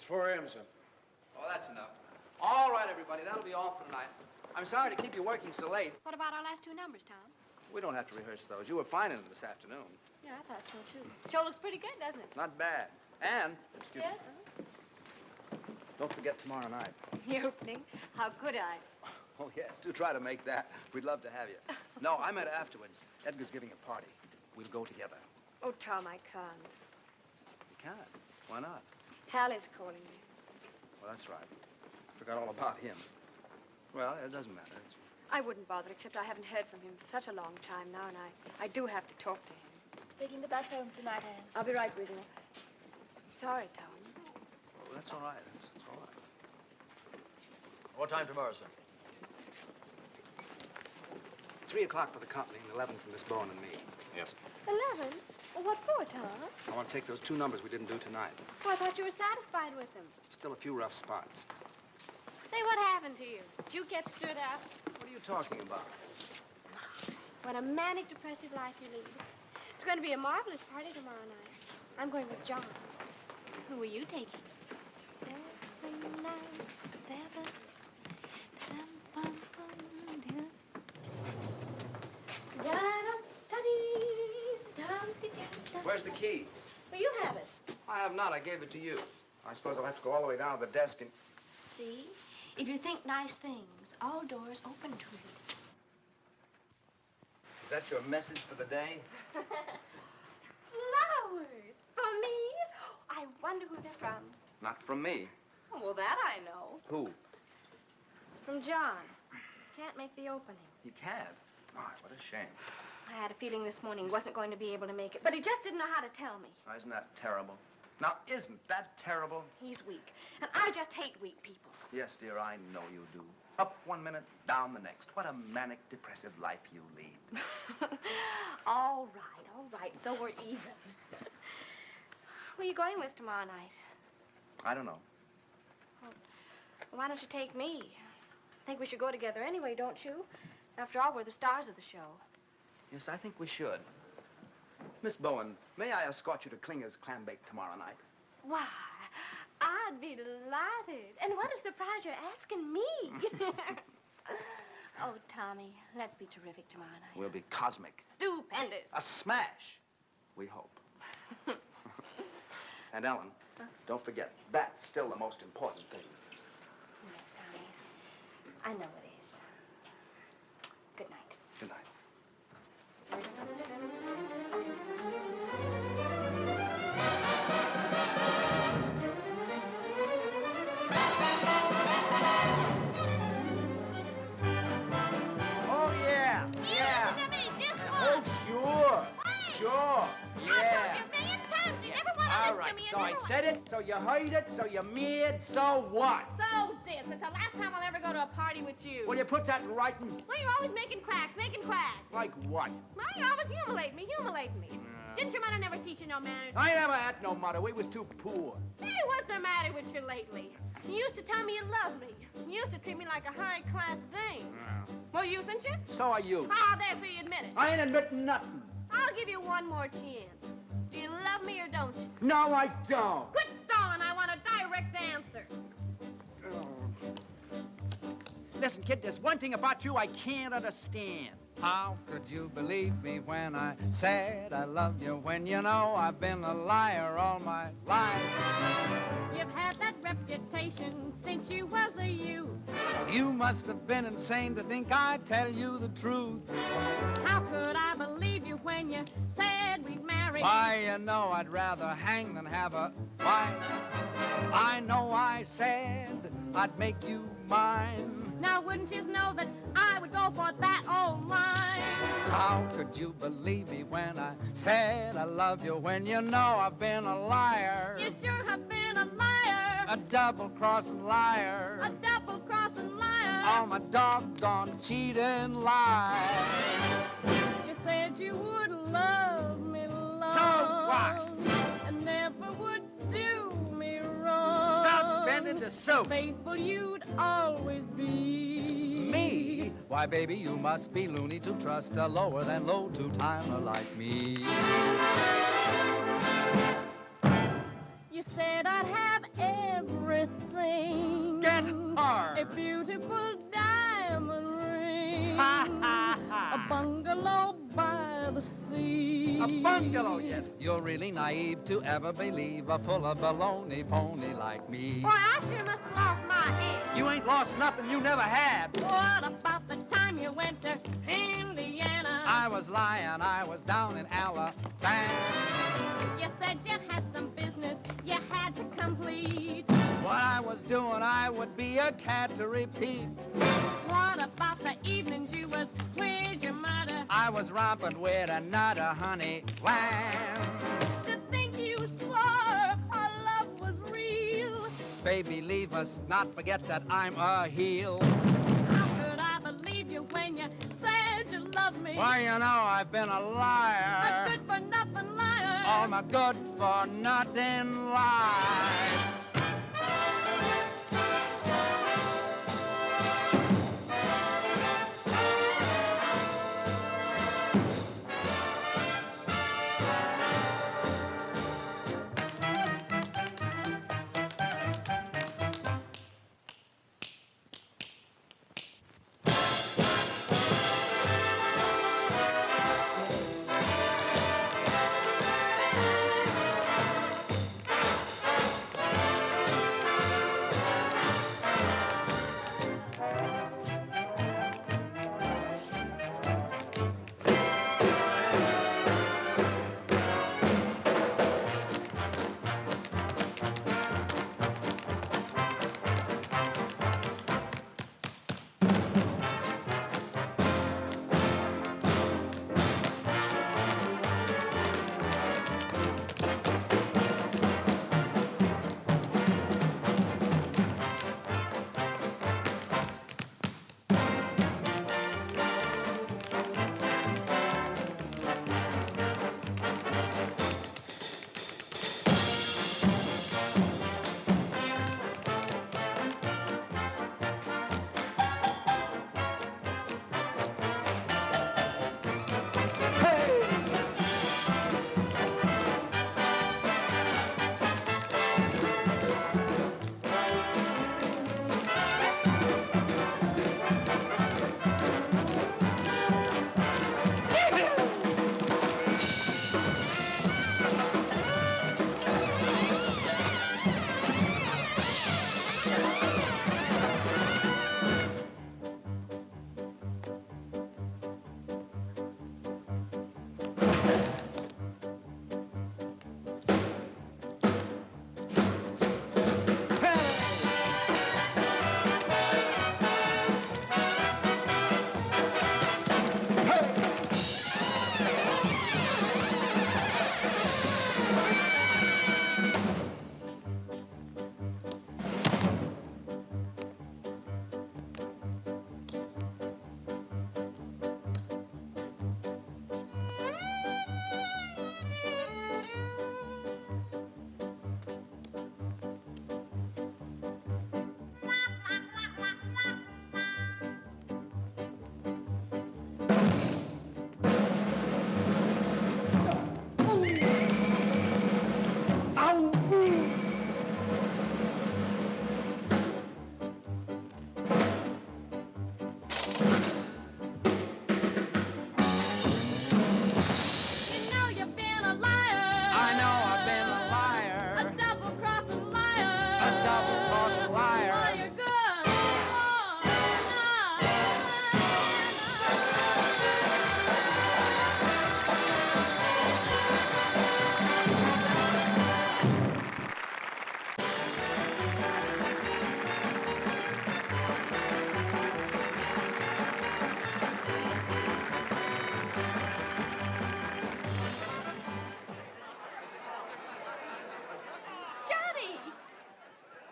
4 M's, son. Oh, that's enough. All right, everybody, that'll be all for tonight. I'm sorry to keep you working so late. What about our last 2 numbers, Tom? We don't have to rehearse those. You were fine in them this afternoon. Yeah, I thought so, too. Show looks pretty good, doesn't it? Not bad. And, excuse Yes? me, don't forget tomorrow night. The opening? How could I? Oh, yes, do try to make that. We'd love to have you. No, I meant afterwards. Edgar's giving a party. We'll go together. Oh, Tom, I can't. You can't. Why not? Hal is calling me. Well, that's right. Forgot all about him. Well, it doesn't matter. I wouldn't bother, except I haven't heard from him such a long time now, and I do have to talk to him. Taking the bus home tonight, Anne. I'll be right with you. Sorry, Tom. Oh, that's all right. That's all right. What time tomorrow, sir? 3 o'clock for the company and 11 for Miss Bowen and me. Yes. 11? Well, what for, Tom? I want to take those 2 numbers we didn't do tonight. Oh, I thought you were satisfied with them. Still a few rough spots. Say, what happened to you? Did you get stood up? What are you talking about? What a manic, depressive life you lead. It's going to be a marvelous party tomorrow night. I'm going with John. Who are you taking? 7, 9, 7. Where's the key? Well, you have it. I have not. I gave it to you. I suppose I'll have to go all the way down to the desk and... See? If you think nice things, all doors open to you. Is that your message for the day? Flowers for me? I wonder who they're from. Not from me. Oh, well, that I know. Who? It's from John. Can't make the opening. He can't. My, what a shame. I had a feeling this morning he wasn't going to be able to make it, but he just didn't know how to tell me. Now, isn't that terrible? Now, isn't that terrible? He's weak, and I just hate weak people. Yes, dear, I know you do. Up 1 minute, down the next. What a manic, depressive life you lead. All right, so we're even. Who are you going with tomorrow night? I don't know. Well, why don't you take me? I think we should go together anyway, don't you? After all, we're the stars of the show. Yes, I think we should. Miss Bowen, may I escort you to Klinger's clam bake tomorrow night? Why, I'd be delighted. And what a surprise you're asking me. Oh, Tommy, let's be terrific tomorrow night. We'll be cosmic. Stupendous. A smash, we hope. And Ellen, don't forget, that's still the most important thing. Yes, Tommy. I know it is. Good night. Good night. Oh, yeah. Oh, sure. Sure. Yeah. All right, so I said it, so you heard it, so you mad, so what? So this. It's the last time I'll ever go to a party with you. Will you put that in writing? Well, you're always making cracks. Like what? Well, you always humiliate me. Didn't your mother never teach you no manners? I never had no mother. We was too poor. Hey, what's the matter with you lately? You used to tell me you loved me. You used to treat me like a high-class dame. Well, usen't you? So are you. Oh, there, so you admit it. I ain't admitting nothing. I'll give you one more chance. Do you love me or don't you? No, I don't. Quit stalling. I want a direct answer. Listen, kid, there's one thing about you I can't understand. How could you believe me when I said I loved you, when you know I've been a liar all my life? You've had that reputation since you was a youth. You must have been insane to think I'd tell you the truth. How could I believe you when you said we'd marry? Why, you know I'd rather hang than have a wife. I know I said I'd make you mine. Now, wouldn't you know that I would go for that old line? How could you believe me when I said I love you, when you know I've been a liar? You sure have been a liar. A double-crossing liar. A double-crossing liar. Oh, my doggone cheating lie. You said you would love me long. So what? And never would do me wrong. Stop bending the soup. Faithful you'd always be. Me? Why, baby, you must be loony to trust a lower than low two-timer like me. You said I'd have every sling. Get hard. A beautiful diamond ring. Ha, ha, ha. A bungalow by the sea. A bungalow, yes. You're really naive to ever believe a full of baloney phony like me. Boy, I sure must have lost my head. You ain't lost nothing you never had. What about the time you went to Indiana? I was lying, I was down in Alabama. You said you had some business you had to complete. What I was doing, I would be a cat to repeat. What about the evenings you was with your mother? I was romping with another honey lamb. To think you swore our love was real. Baby, leave us, not forget that I'm a heel. How could I believe you when you said you loved me? Why, you know, I've been a liar. A good-for-nothing liar. All my good-for-nothing lies.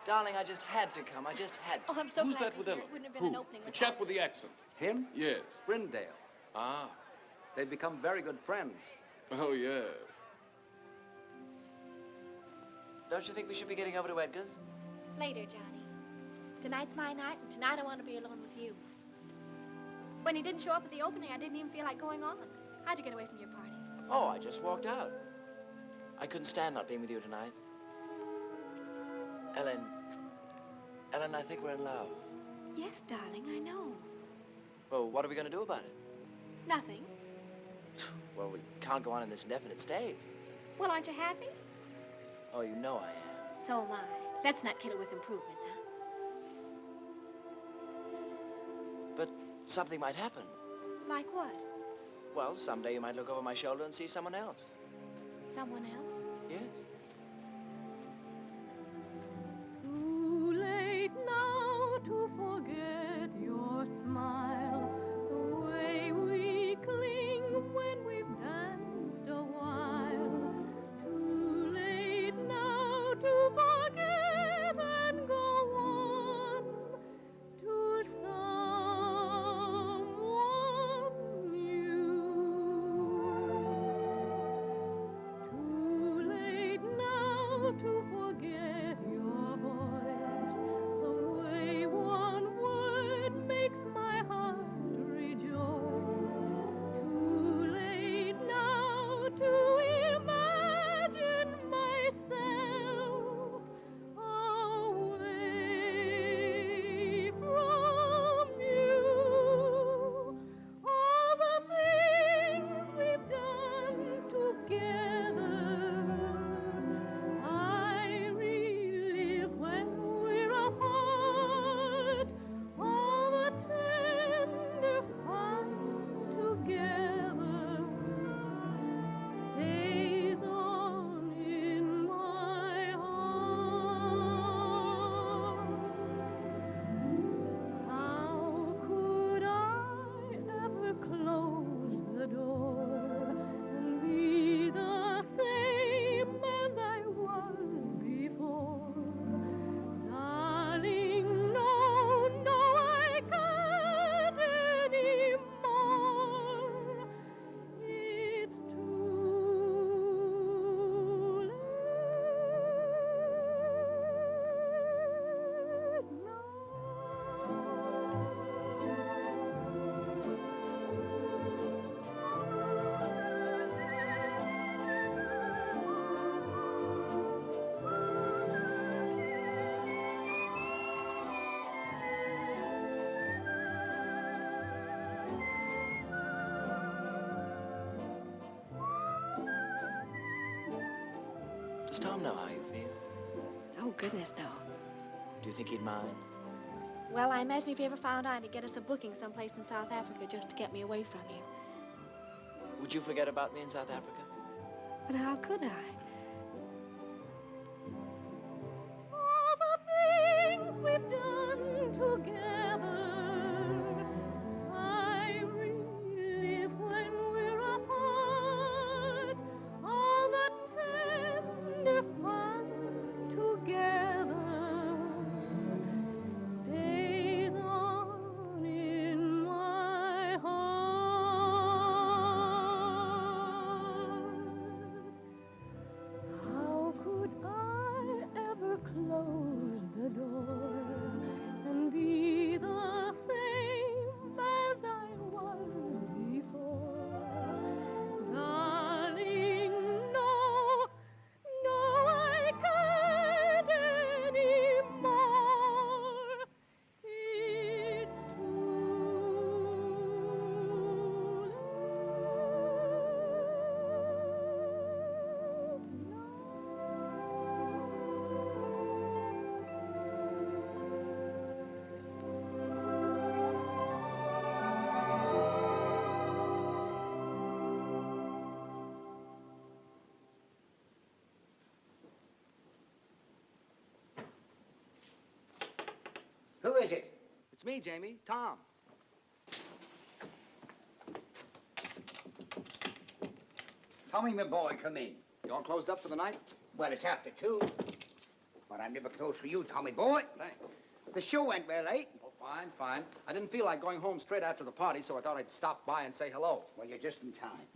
Darling, I just had to come. I just had to. Oh, I'm so Who's glad that with to hear Ellen? it. Wouldn't have been Who? an opening The without chap with the accent. Him? Yes. Brindale. Ah. They've become very good friends. Oh, yes. Don't you think we should be getting over to Edgar's? Later, Johnny. Tonight's my night, and tonight I want to be alone with you. When he didn't show up at the opening, I didn't even feel like going on. How'd you get away from your party? Oh, I just walked out. I couldn't stand not being with you tonight. Ellen, Ellen, I think we're in love. Yes, darling, I know. Well, what are we going to do about it? Nothing. Well, we can't go on in this indefinite state. Well, aren't you happy? Oh, you know I am. So am I. Let's not kill her with improvements, huh? But something might happen. Like what? Well, someday you might look over my shoulder and see someone else. Someone else? Yes. Too late now to forget your smile, the way we cling when we've danced a while. Too late now to forget and go on to someone new. Too late now to forget your voice, the way one word makes my heart rejoice. Too late now to imagine myself away from you. All the things we've done together, I relive when we're apart. All the tender fun together stays on in my heart. How could I ever close the door and be the same as I was before? Darling, no, no, I can't anymore. It's too late Does Tom know how you feel? Oh, goodness, no. Do you think he'd mind? Well, I imagine if he ever found out, he'd get us a booking someplace in South Africa just to get me away from you. Would you forget about me in South Africa? But how could I? all the things we've done together, I relive when we're apart. All the tender fun together stays on in my heart. How could I ever close the door and be the same as I was before? Darling, no, no, I can't anymore. It's Who is it? It's me, Jamie. Tom. Tommy, my boy, come in. You all closed up for the night? Well, it's after 2. But I'm never closed for you, Tommy boy. Thanks. The show went well, eh? Oh, fine, fine. I didn't feel like going home straight after the party, so I thought I'd stop by and say hello. Well, you're just in time.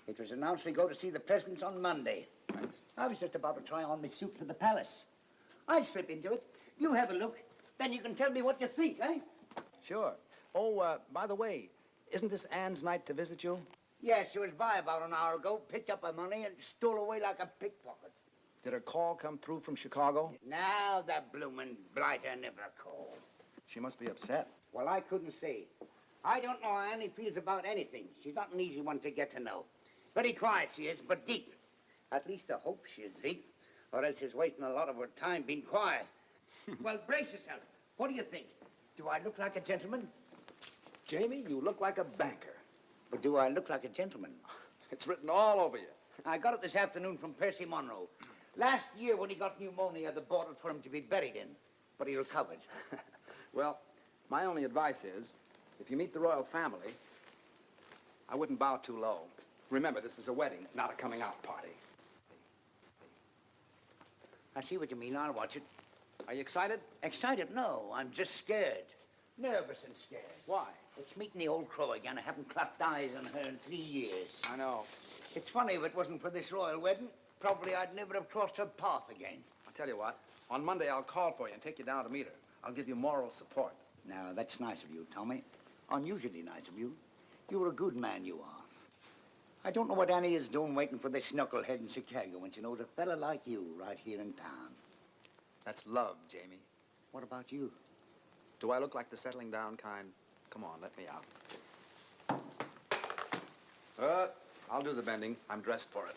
It was announced we go to see the presidents on Monday. Thanks. I was just about to try on my suit for the palace. I'll slip into it. You have a look. Then you can tell me what you think, eh? Sure. Oh, by the way, isn't this Anne's night to visit you? Yes, she was by about an hour ago, picked up her money, and stole away like a pickpocket. Did her call come through from Chicago? Now the bloomin' blighter never called. She must be upset. Well, I couldn't say. I don't know how Annie feels about anything. She's not an easy one to get to know. Very quiet she is, but deep. At least I hope she is deep, or else she's wasting a lot of her time being quiet. Well, brace yourself. What do you think? Do I look like a gentleman? Jamie, you look like a banker. But do I look like a gentleman? It's written all over you. I got it this afternoon from Percy Monroe. Last year, when he got pneumonia, they bought it for him to be buried in. But he recovered. Well, my only advice is, if you meet the royal family, I wouldn't bow too low. Remember, this is a wedding, not a coming-out party. I see what you mean. I'll watch it. Are you excited? Excited? No, I'm just scared. Nervous and scared. Why? It's meeting the old crow again. I haven't clapped eyes on her in 3 years. I know. It's funny, if it wasn't for this royal wedding, probably I'd never have crossed her path again. I'll tell you what. On Monday, I'll call for you and take you down to meet her. I'll give you moral support. Now, that's nice of you, Tommy. Unusually nice of you. You're a good man, you are. I don't know what Annie is doing waiting for this knucklehead in Chicago when she knows a fella like you right here in town. That's love, Jamie. What about you? Do I look like the settling down kind? Come on, let me out. I'll do the bending. I'm dressed for it.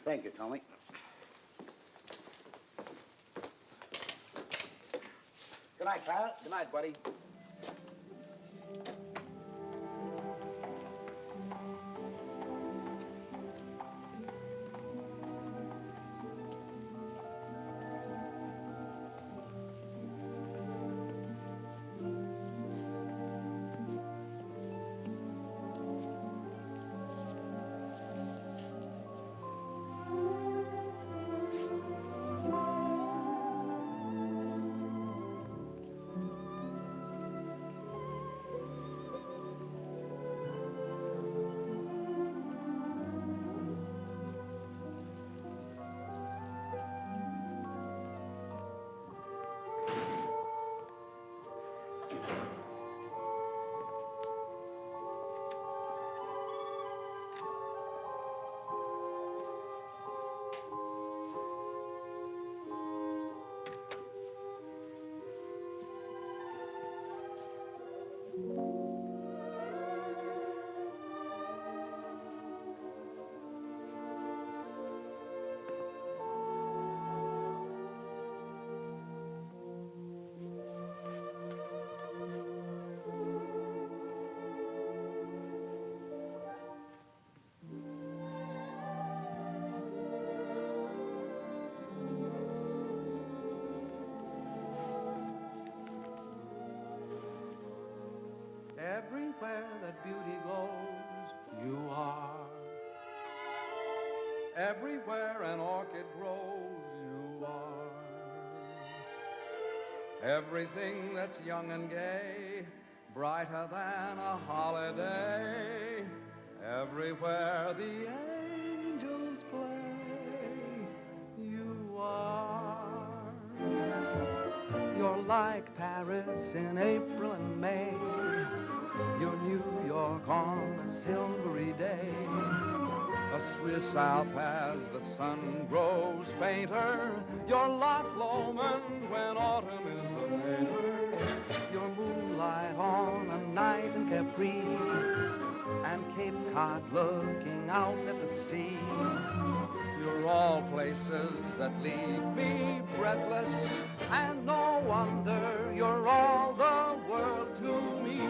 Thank you, Tommy. Good night, pal. Good night, buddy. Everywhere that beauty glows, you are. Everywhere an orchid grows, you are. Everything that's young and gay, brighter than a holiday. Everywhere the angels play, you are. You're like Paris in April and May. You're New York on a silvery day. A Swiss Alp as the sun grows fainter. You're Loch Lomond when autumn is the mater. You're moonlight on a night in Capri, and Cape Cod looking out at the sea. You're all places that leave me breathless, and no wonder you're all the world to me.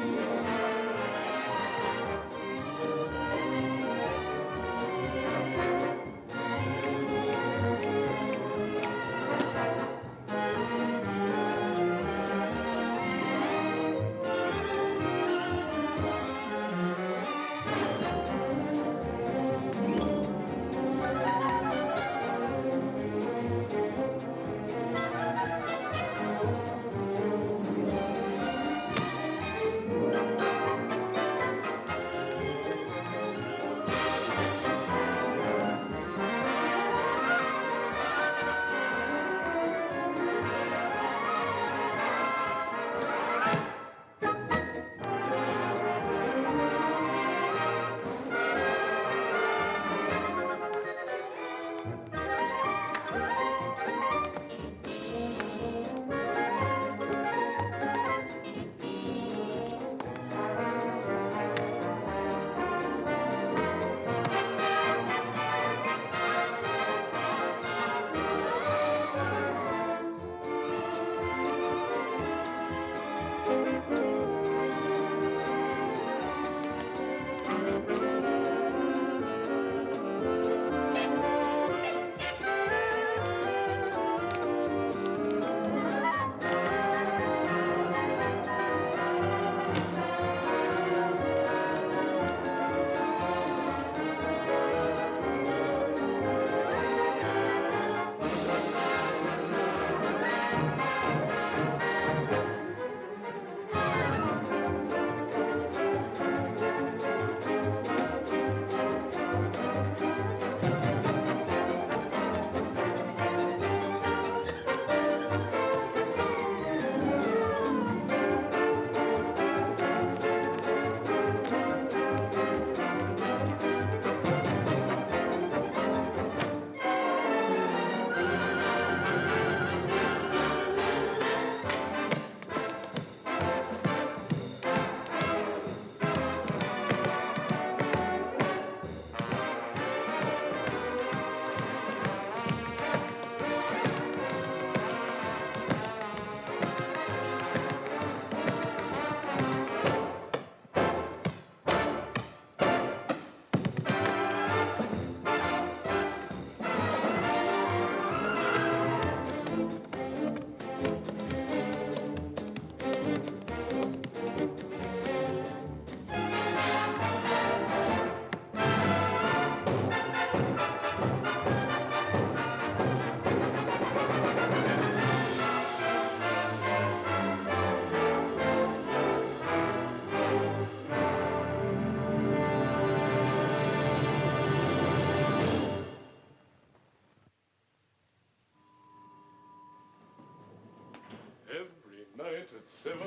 7.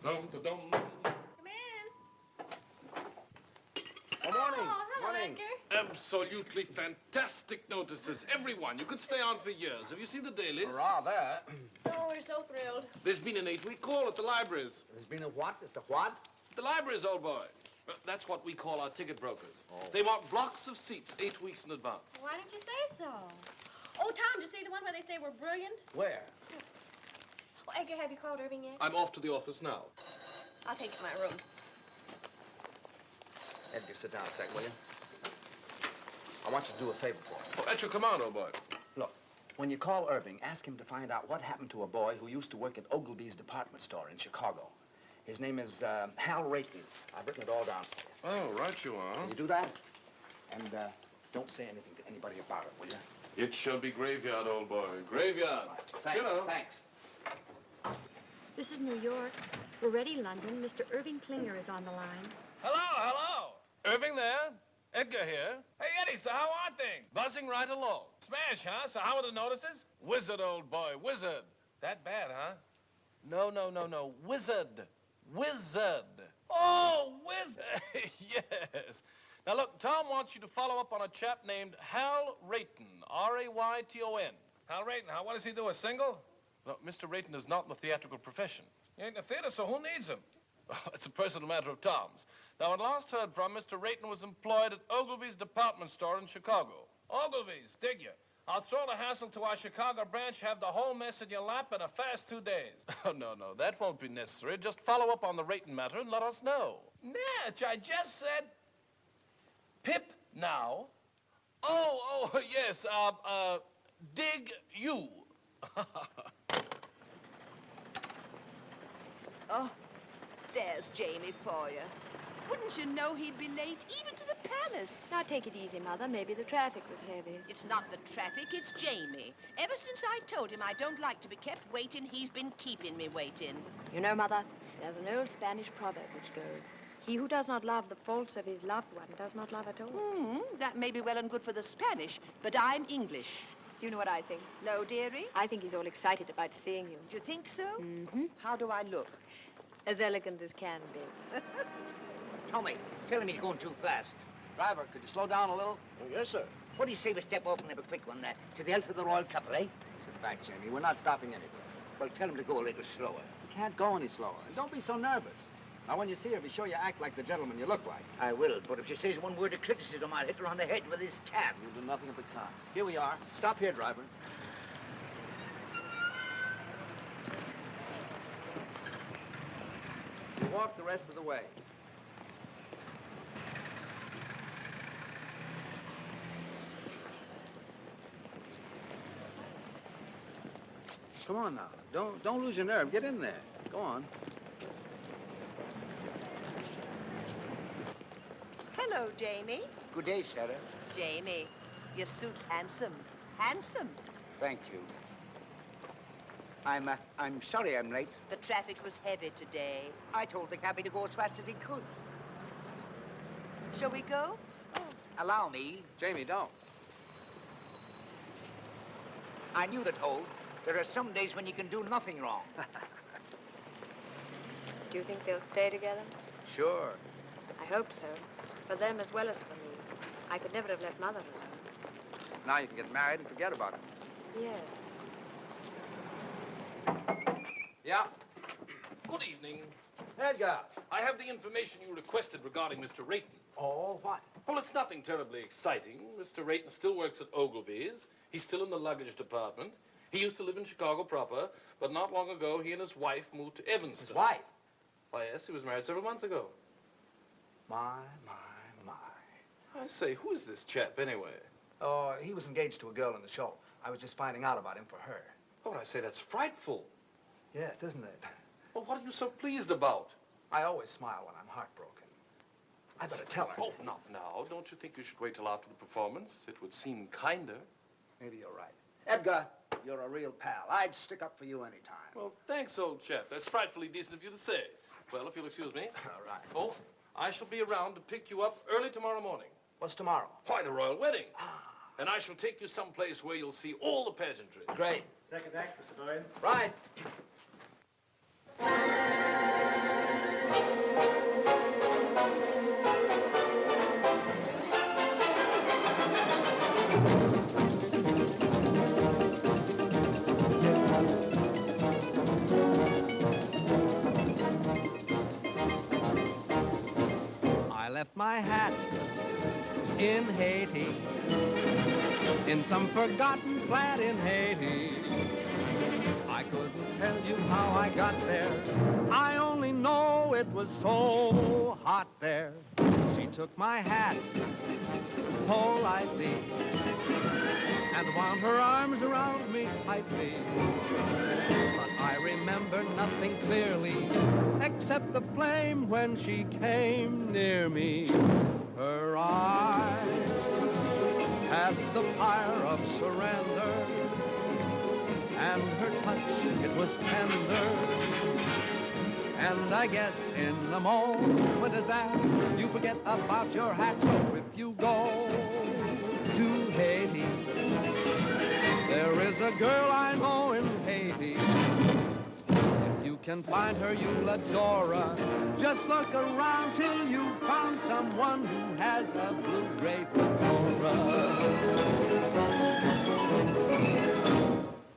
Dum, da, dum. Come in. Good morning. Oh, hello, Morning. Edgar. Absolutely fantastic notices. Everyone. You could stay on for years. Have you seen the dailies? Rather. Oh, we're so thrilled. There's been an 8-week call at the libraries. There's been a what? At the what? The libraries, old boy. That's what we call our ticket brokers. Oh. They want blocks of seats 8 weeks in advance. Why didn't you say so? Oh, Tom, did you see the one where they say we're brilliant? Where? Oh, Edgar, have you called Irving yet? I'm off to the office now. I'll take you to my room. Edgar, sit down a sec, will you? I want you to do a favor for me. Oh, at your command, old boy. Look, when you call Irving, ask him to find out what happened to a boy who used to work at Ogilvy's department store in Chicago. His name is Hal Rayton. I've written it all down for you. Oh, right you are. Can you do that? And don't say anything to anybody about it, will you? It shall be graveyard, old boy. Graveyard. Thanks. You know. Thanks. This is New York. We're ready, London. Mr. Irving Klinger is on the line. Hello, hello. Irving there. Edgar here. Hey, Eddie, so how are things? Buzzing right along. Smash, huh? So how are the notices? Wizard, old boy, wizard. That bad, huh? No. Wizard. Wizard. Oh, wizard. Yes. Now, look, Tom wants you to follow up on a chap named Hal Rayton, R-A-Y-T-O-N. Hal Rayton, what does he do, a single? No, Mr. Rayton is not in the theatrical profession. He ain't in the theater, so who needs him? Oh, it's a personal matter of Tom's. Now, when last heard from, Mr. Rayton was employed at Ogilvy's department store in Chicago. Ogilvy's, dig you? I'll throw the hassle to our Chicago branch, have the whole mess in your lap in a fast 2 days. Oh, no, that won't be necessary. Just follow up on the Rayton matter and let us know. Natch, I just said... Pip now. Oh, yes, dig you. Oh, there's Jamie for you. Wouldn't you know he'd be late, even to the palace? Now, take it easy, Mother. Maybe the traffic was heavy. It's not the traffic, it's Jamie. Ever since I told him I don't like to be kept waiting, he's been keeping me waiting. You know, Mother, there's an old Spanish proverb which goes, he who does not love the faults of his loved one does not love at all. That may be well and good for the Spanish, but I'm English. Do you know what I think? No, dearie? I think he's all excited about seeing you. Do you think so? Mm-hmm. How do I look? As elegant as can be. Tommy, tell him he's going too fast. Driver, could you slow down a little? Oh, yes, sir. What do you say we step off and have a quick one to the health of the royal couple, eh? Sit back, Jamie. We're not stopping anywhere. Well, tell him to go a little slower. You can't go any slower. And don't be so nervous. Now, when you see her, be sure you act like the gentleman you look like. I will, but if she says one word of criticism, I'll hit her on the head with this cab. You'll do nothing of the kind. Here we are. Stop here, driver. You walk the rest of the way. Come on now. Don't lose your nerve. Get in there. Go on. Hello, Jamie. Good day, Sarah. Jamie, your suit's handsome. Handsome. Thank you. I'm sorry I'm late. The traffic was heavy today. I told the cabby to go as fast as he could. Shall we go? Allow me. Jamie, don't. I knew the toll. There are some days when you can do nothing wrong. Do you think they'll stay together? Sure. I hope so. For them as well as for me. I could never have left Mother alone. Now you can get married and forget about it. Yes. Yeah? Good evening. Edgar. I have the information you requested regarding Mr. Rayton. Oh, what? Well, it's nothing terribly exciting. Mr. Rayton still works at Ogilvy's. He's still in the luggage department. He used to live in Chicago proper, but not long ago, he and his wife moved to Evanston. His wife? Why, yes, he was married several months ago. My. I say, who is this chap, anyway? Oh, he was engaged to a girl in the show. I was just finding out about him for her. Oh, I say, that's frightful. Yes, isn't it? Well, what are you so pleased about? I always smile when I'm heartbroken. I better tell her. Oh, not now. Don't you think you should wait till after the performance? It would seem kinder. Maybe you're right. Edgar, you're a real pal. I'd stick up for you any time. Well, thanks, old chap. That's frightfully decent of you to say. Well, if you'll excuse me. All right. Oh, I shall be around to pick you up early tomorrow morning. What's tomorrow? Why, the royal wedding. And I shall take you someplace where you'll see all the pageantry. Great. Second act, Mr. Bowen. Right. I left my hat in Haiti, in some forgotten flat in Haiti. I couldn't tell you how I got there. I only know it was so hot there. She took my hat politely and wound her arms around me tightly. But I remember nothing clearly except the flame when she came near me. Her eyes had the fire of surrender, and her touch, it was tender. And I guess in a moment as that, you forget about your hat. So if you go to Haiti, there is a girl I know in Haiti. If you can find her, you'll adore her. Just look around till you found someone who has a blue-gray fedora.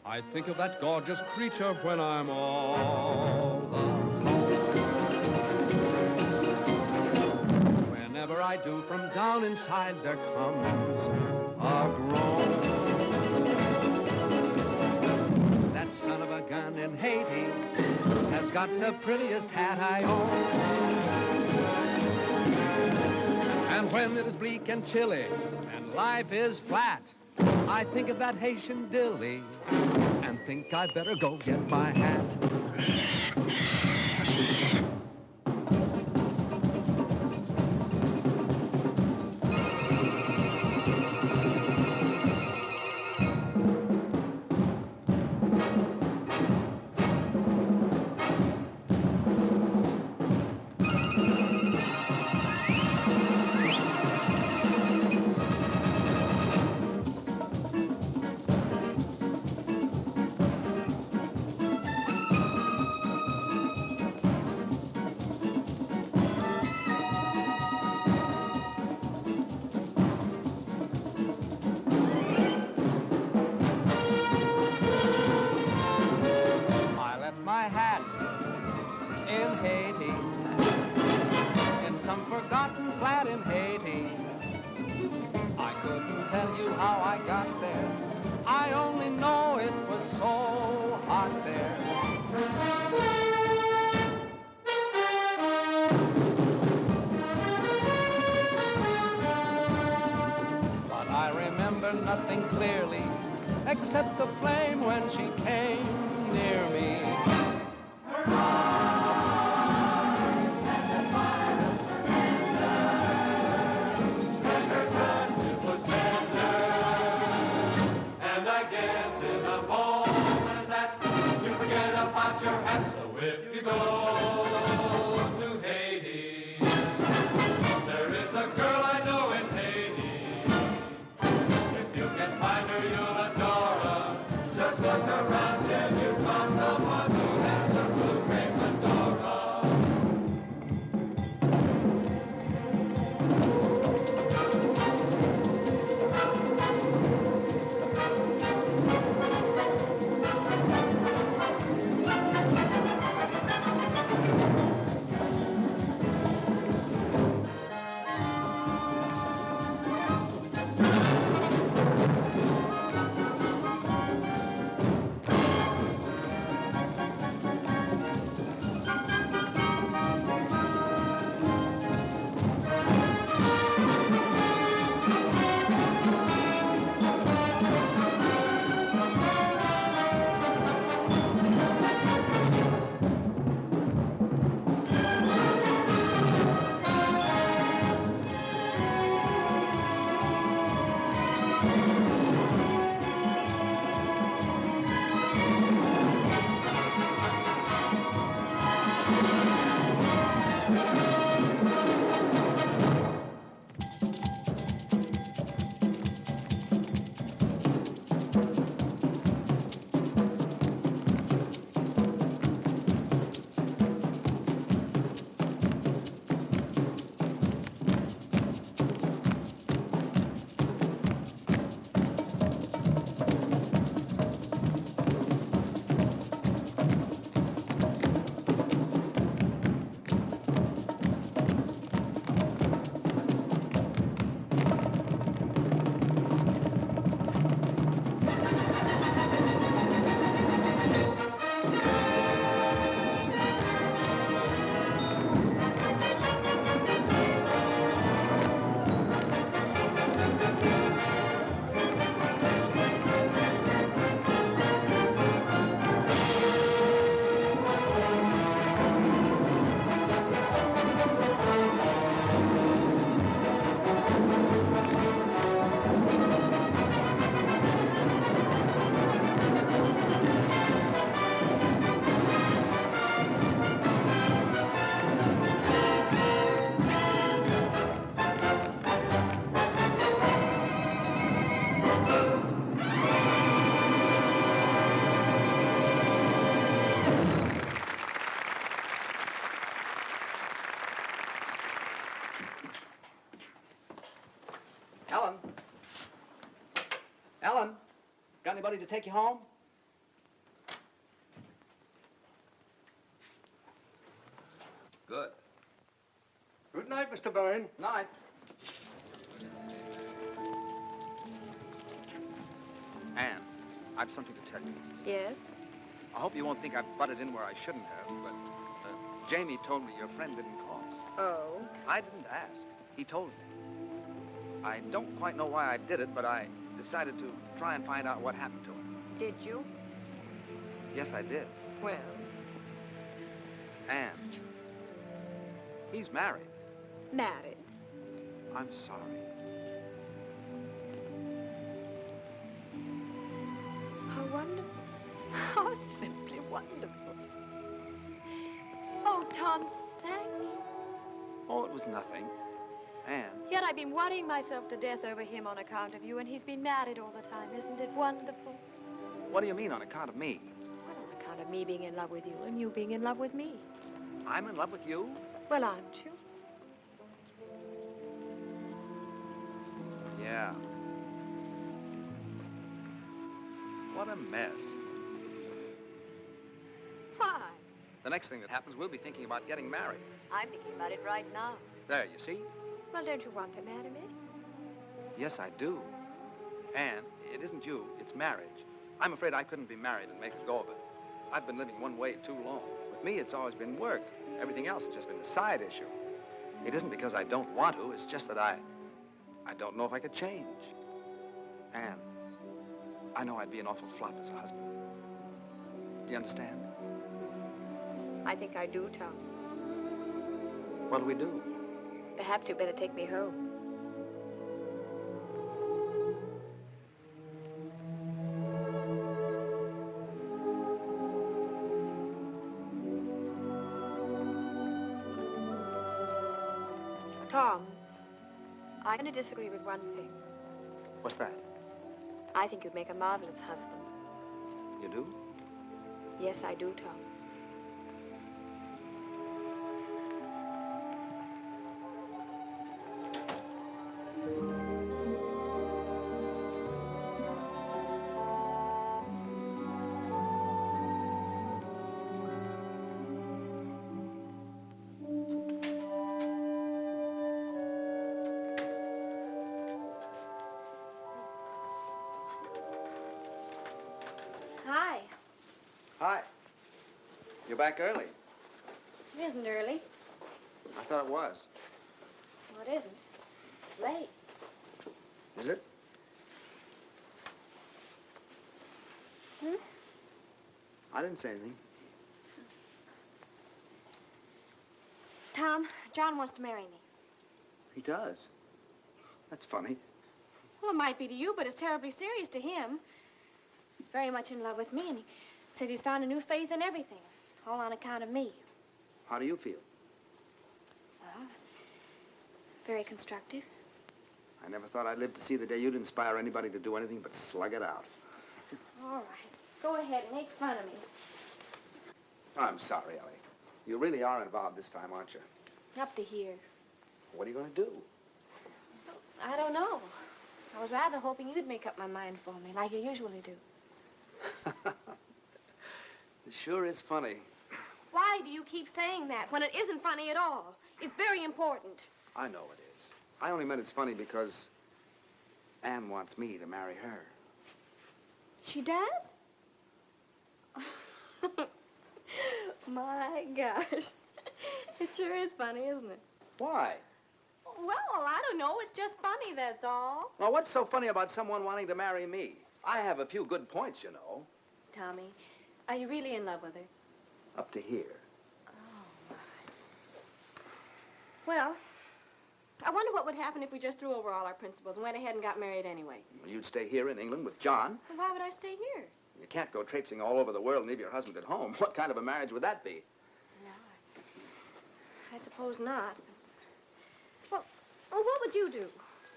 I think of that gorgeous creature when I'm all alone. Whenever I do, from down inside there comes a groan. That son of a gun in Haiti has got the prettiest hat I own. And when it is bleak and chilly and life is flat, I think of that Haitian dilly and think I'd better go get my hat. My hat in Haiti, in some forgotten flat in Haiti. I couldn't tell you how I got there. I only know it was so hot there. But I remember nothing clearly except the flame when she came near me. Her eyes had the fire of surrender, and her touch, it was tender. And I guess in a moment as that, you forget about your hat. So if you go to Haiti, there is a girl I know in Haiti. If you can find her, you'll adore her. Just look around till you found someone who has a blue-gray fedora. Ellen? Ellen? Got anybody to take you home? Good. Good night, Mr. Bowen. Night. Anne, I've something to tell you. Yes? I hope you won't think I've butted in where I shouldn't have, but Jamie told me your friend didn't call. Oh? I didn't ask. He told me. I don't quite know why I did it, but I decided to try and find out what happened to him. Did you? Yes, I did. Well? Anne, he's married. Married? I'm sorry. How wonderful. How simply wonderful. Oh, Tom, thank you. Oh, it was nothing. Anne. Yet I've been worrying myself to death over him on account of you, and he's been married all the time. Isn't it wonderful? What do you mean, on account of me? Well, on account of me being in love with you and you being in love with me. I'm in love with you? Well, aren't you? Yeah. What a mess. Why? The next thing that happens, we'll be thinking about getting married. I'm thinking about it right now. There, you see? Well, don't you want to marry me? Yes, I do. Anne, it isn't you, it's marriage. I'm afraid I couldn't be married and make a go of it. I've been living one way too long. With me, it's always been work. Everything else has just been a side issue. It isn't because I don't want to, it's just that I don't know if I could change. Anne, I know I'd be an awful flop as a husband. Do you understand? I think I do, Tom. What'll we do? Perhaps you'd better take me home. Tom, I'm going to disagree with one thing. What's that? I think you'd make a marvelous husband. You do? Yes, I do, Tom. Hi. Hi. You're back early. It isn't early. I thought it was. Well, it isn't. It's late. Is it? Hmm? I didn't say anything. Tom, John wants to marry me. He does. That's funny. Well, it might be to you, but it's terribly serious to him. He's very much in love with me, and he says he's found a new faith in everything, all on account of me. How do you feel? Well, very constructive. I never thought I'd live to see the day you'd inspire anybody to do anything but slug it out. All right. Go ahead and make fun of me. I'm sorry, Ellie. You really are involved this time, aren't you? Up to here. What are you going to do? I don't know. I was rather hoping you'd make up my mind for me, like you usually do. It sure is funny. Why do you keep saying that when it isn't funny at all? It's very important. I know it is. I only meant it's funny because Anne wants me to marry her. She does? My gosh. It sure is funny, isn't it? Why? Well, I don't know. It's just funny, that's all. Now, what's so funny about someone wanting to marry me? I have a few good points, you know. Tommy, are you really in love with her? Up to here. Oh, my. Well, I wonder what would happen if we just threw over all our principles and went ahead and got married anyway. Well, you'd stay here in England with John. Well, why would I stay here? You can't go traipsing all over the world and leave your husband at home. What kind of a marriage would that be? No, I suppose not. Well, what would you do?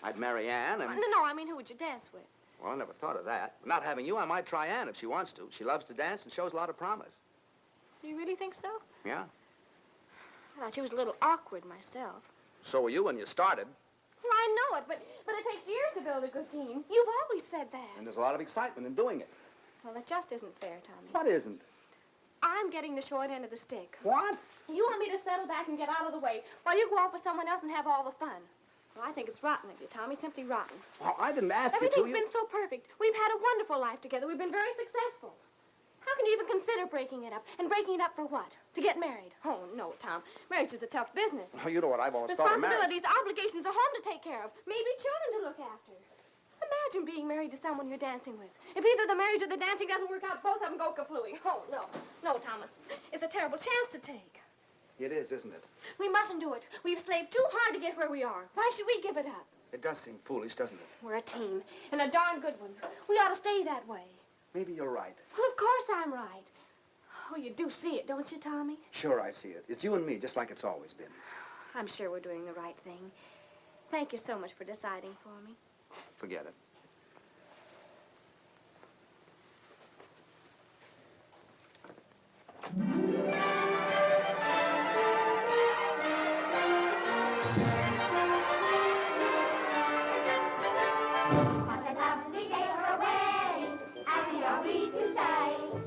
I'd marry Anne and... No, I mean, who would you dance with? Well, I never thought of that. Not having you, I might try Anne if she wants to. She loves to dance and shows a lot of promise. Do you really think so? Yeah. I thought you was a little awkward myself. So were you when you started. Well, I know it, but it takes years to build a good team. You've always said that. And there's a lot of excitement in doing it. Well, it just isn't fair, Tommy. What isn't? I'm getting the short end of the stick. What? You want me to settle back and get out of the way while you go off with someone else and have all the fun. Well, I think it's rotten of you, Tommy. Simply rotten. Well, I didn't ask you to. Everything's been so perfect. We've had a wonderful life together. We've been very successful. How can you even consider breaking it up? And breaking it up for what? To get married? Oh, no, Tom. Marriage is a tough business. Oh, you know what I've always thought of marriage. Responsibilities, obligations, a home to take care of. Maybe children to look after. Imagine being married to someone you're dancing with. If either the marriage or the dancing doesn't work out, both of them go kaflooey. Oh, no. No, Thomas. It's a terrible chance to take. It is, isn't it? We mustn't do it. We've slaved too hard to get where we are. Why should we give it up? It does seem foolish, doesn't it? We're a team, and a darn good one. We ought to stay that way. Maybe you're right. Well, of course I'm right. Oh, you do see it, don't you, Tommy? Sure, I see it. It's you and me, just like it's always been. I'm sure we're doing the right thing. Thank you so much for deciding for me. Forget it.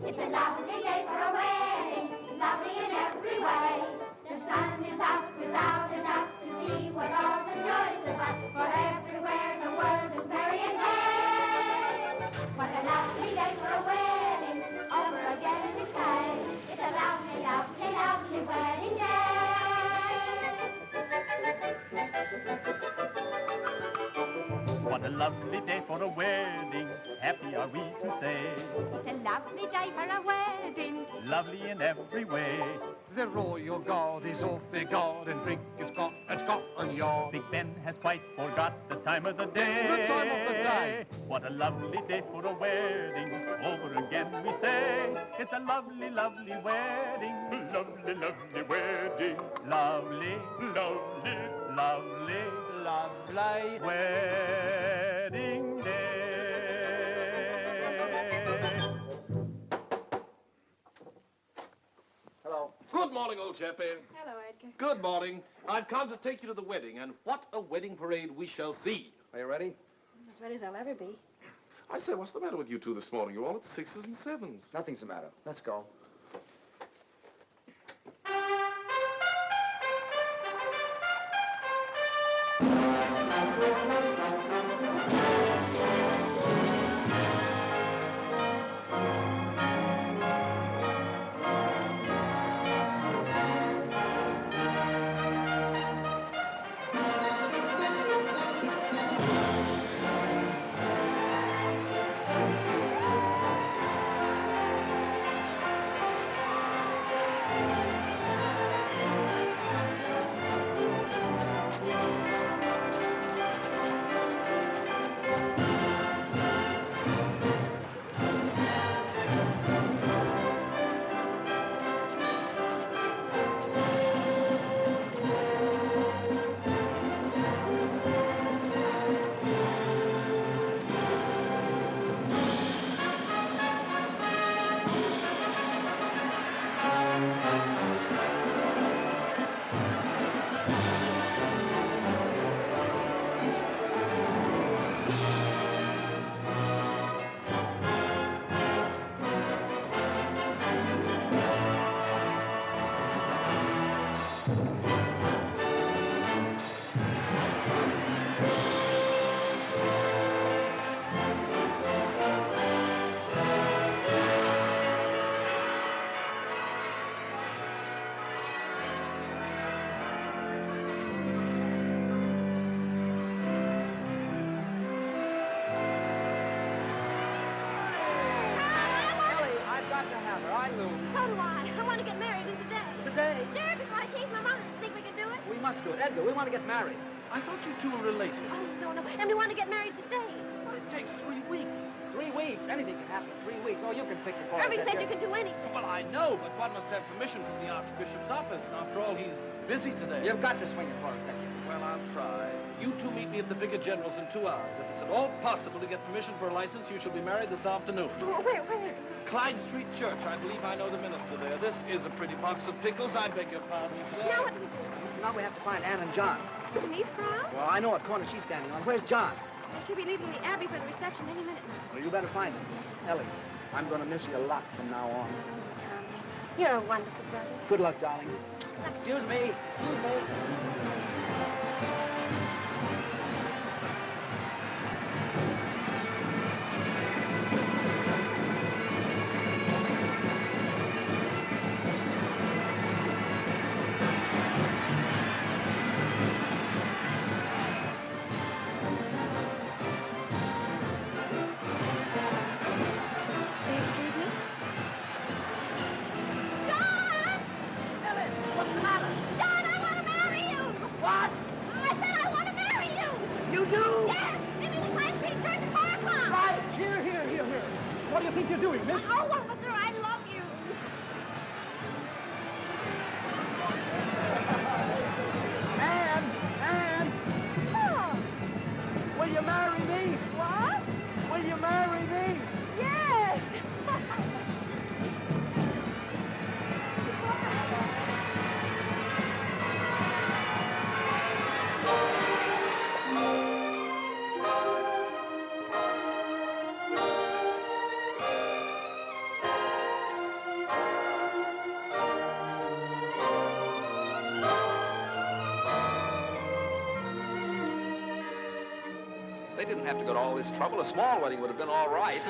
It's a lovely day for a wedding, lovely in every way. The sun is up without a doubt to see what all the joys about. For everywhere the world is merry and gay. What a lovely day for a wedding, over again we say. It's a lovely, lovely, lovely wedding day. What a lovely day for a wedding, happy are we to say. It's a lovely day for a wedding, Lovely in every way. The royal guard is off their guard and drink is Scotland Yard. Big Ben has quite forgot the time of the day. The time of the day. What a lovely day for a wedding, over again we say. It's a lovely, lovely wedding. Lovely, lovely wedding. Lovely, lovely, lovely, lovely wedding day. Hello. Good morning, old chappie. Hello, Edgar. Good morning. I've come to take you to the wedding, and what a wedding parade we shall see. Are you ready? As ready as I'll ever be. I say, what's the matter with you two this morning? You're all at 6s and 7s. Nothing's the matter. Let's go. I lose. So do I. I want to get married in today. Today? Sure, before I change my mind. Think we can do it? We must do it. Edgar, we want to get married. I thought you two were related. Oh, no, no. And we want to get married today. But it takes 3 weeks. 3 weeks? Anything can happen in 3 weeks. Oh, you can fix it for us, Irving said Edgar. you can do anything. Well, I know, but one must have permission from the Archbishop's office, and after all, he's busy today. You've got to swing it for us, Edgar. Well, I'll try. You two meet me at the Vicar General's in 2 hours. If it's at all possible to get permission for a license, you shall be married this afternoon. Oh, where? Clyde Street Church. I believe I know the minister there. This is a pretty box of pickles. I beg your pardon, sir. Now what do we do? Now we have to find Anne and John. In these crowds? Well, I know what corner she's standing on. Where's John? I should be leaving the Abbey for the reception any minute now. Well, you better find him. Ellie, I'm going to miss you a lot from now on. Tommy, you're a wonderful brother. Good luck, darling. Excuse me. Excuse me. What do you think you're doing, miss? Oh, officer, I love you. Anne! Oh. Will you marry me? What? Will you marry me? Yes. They didn't have to go to all this trouble. A small wedding would have been all right.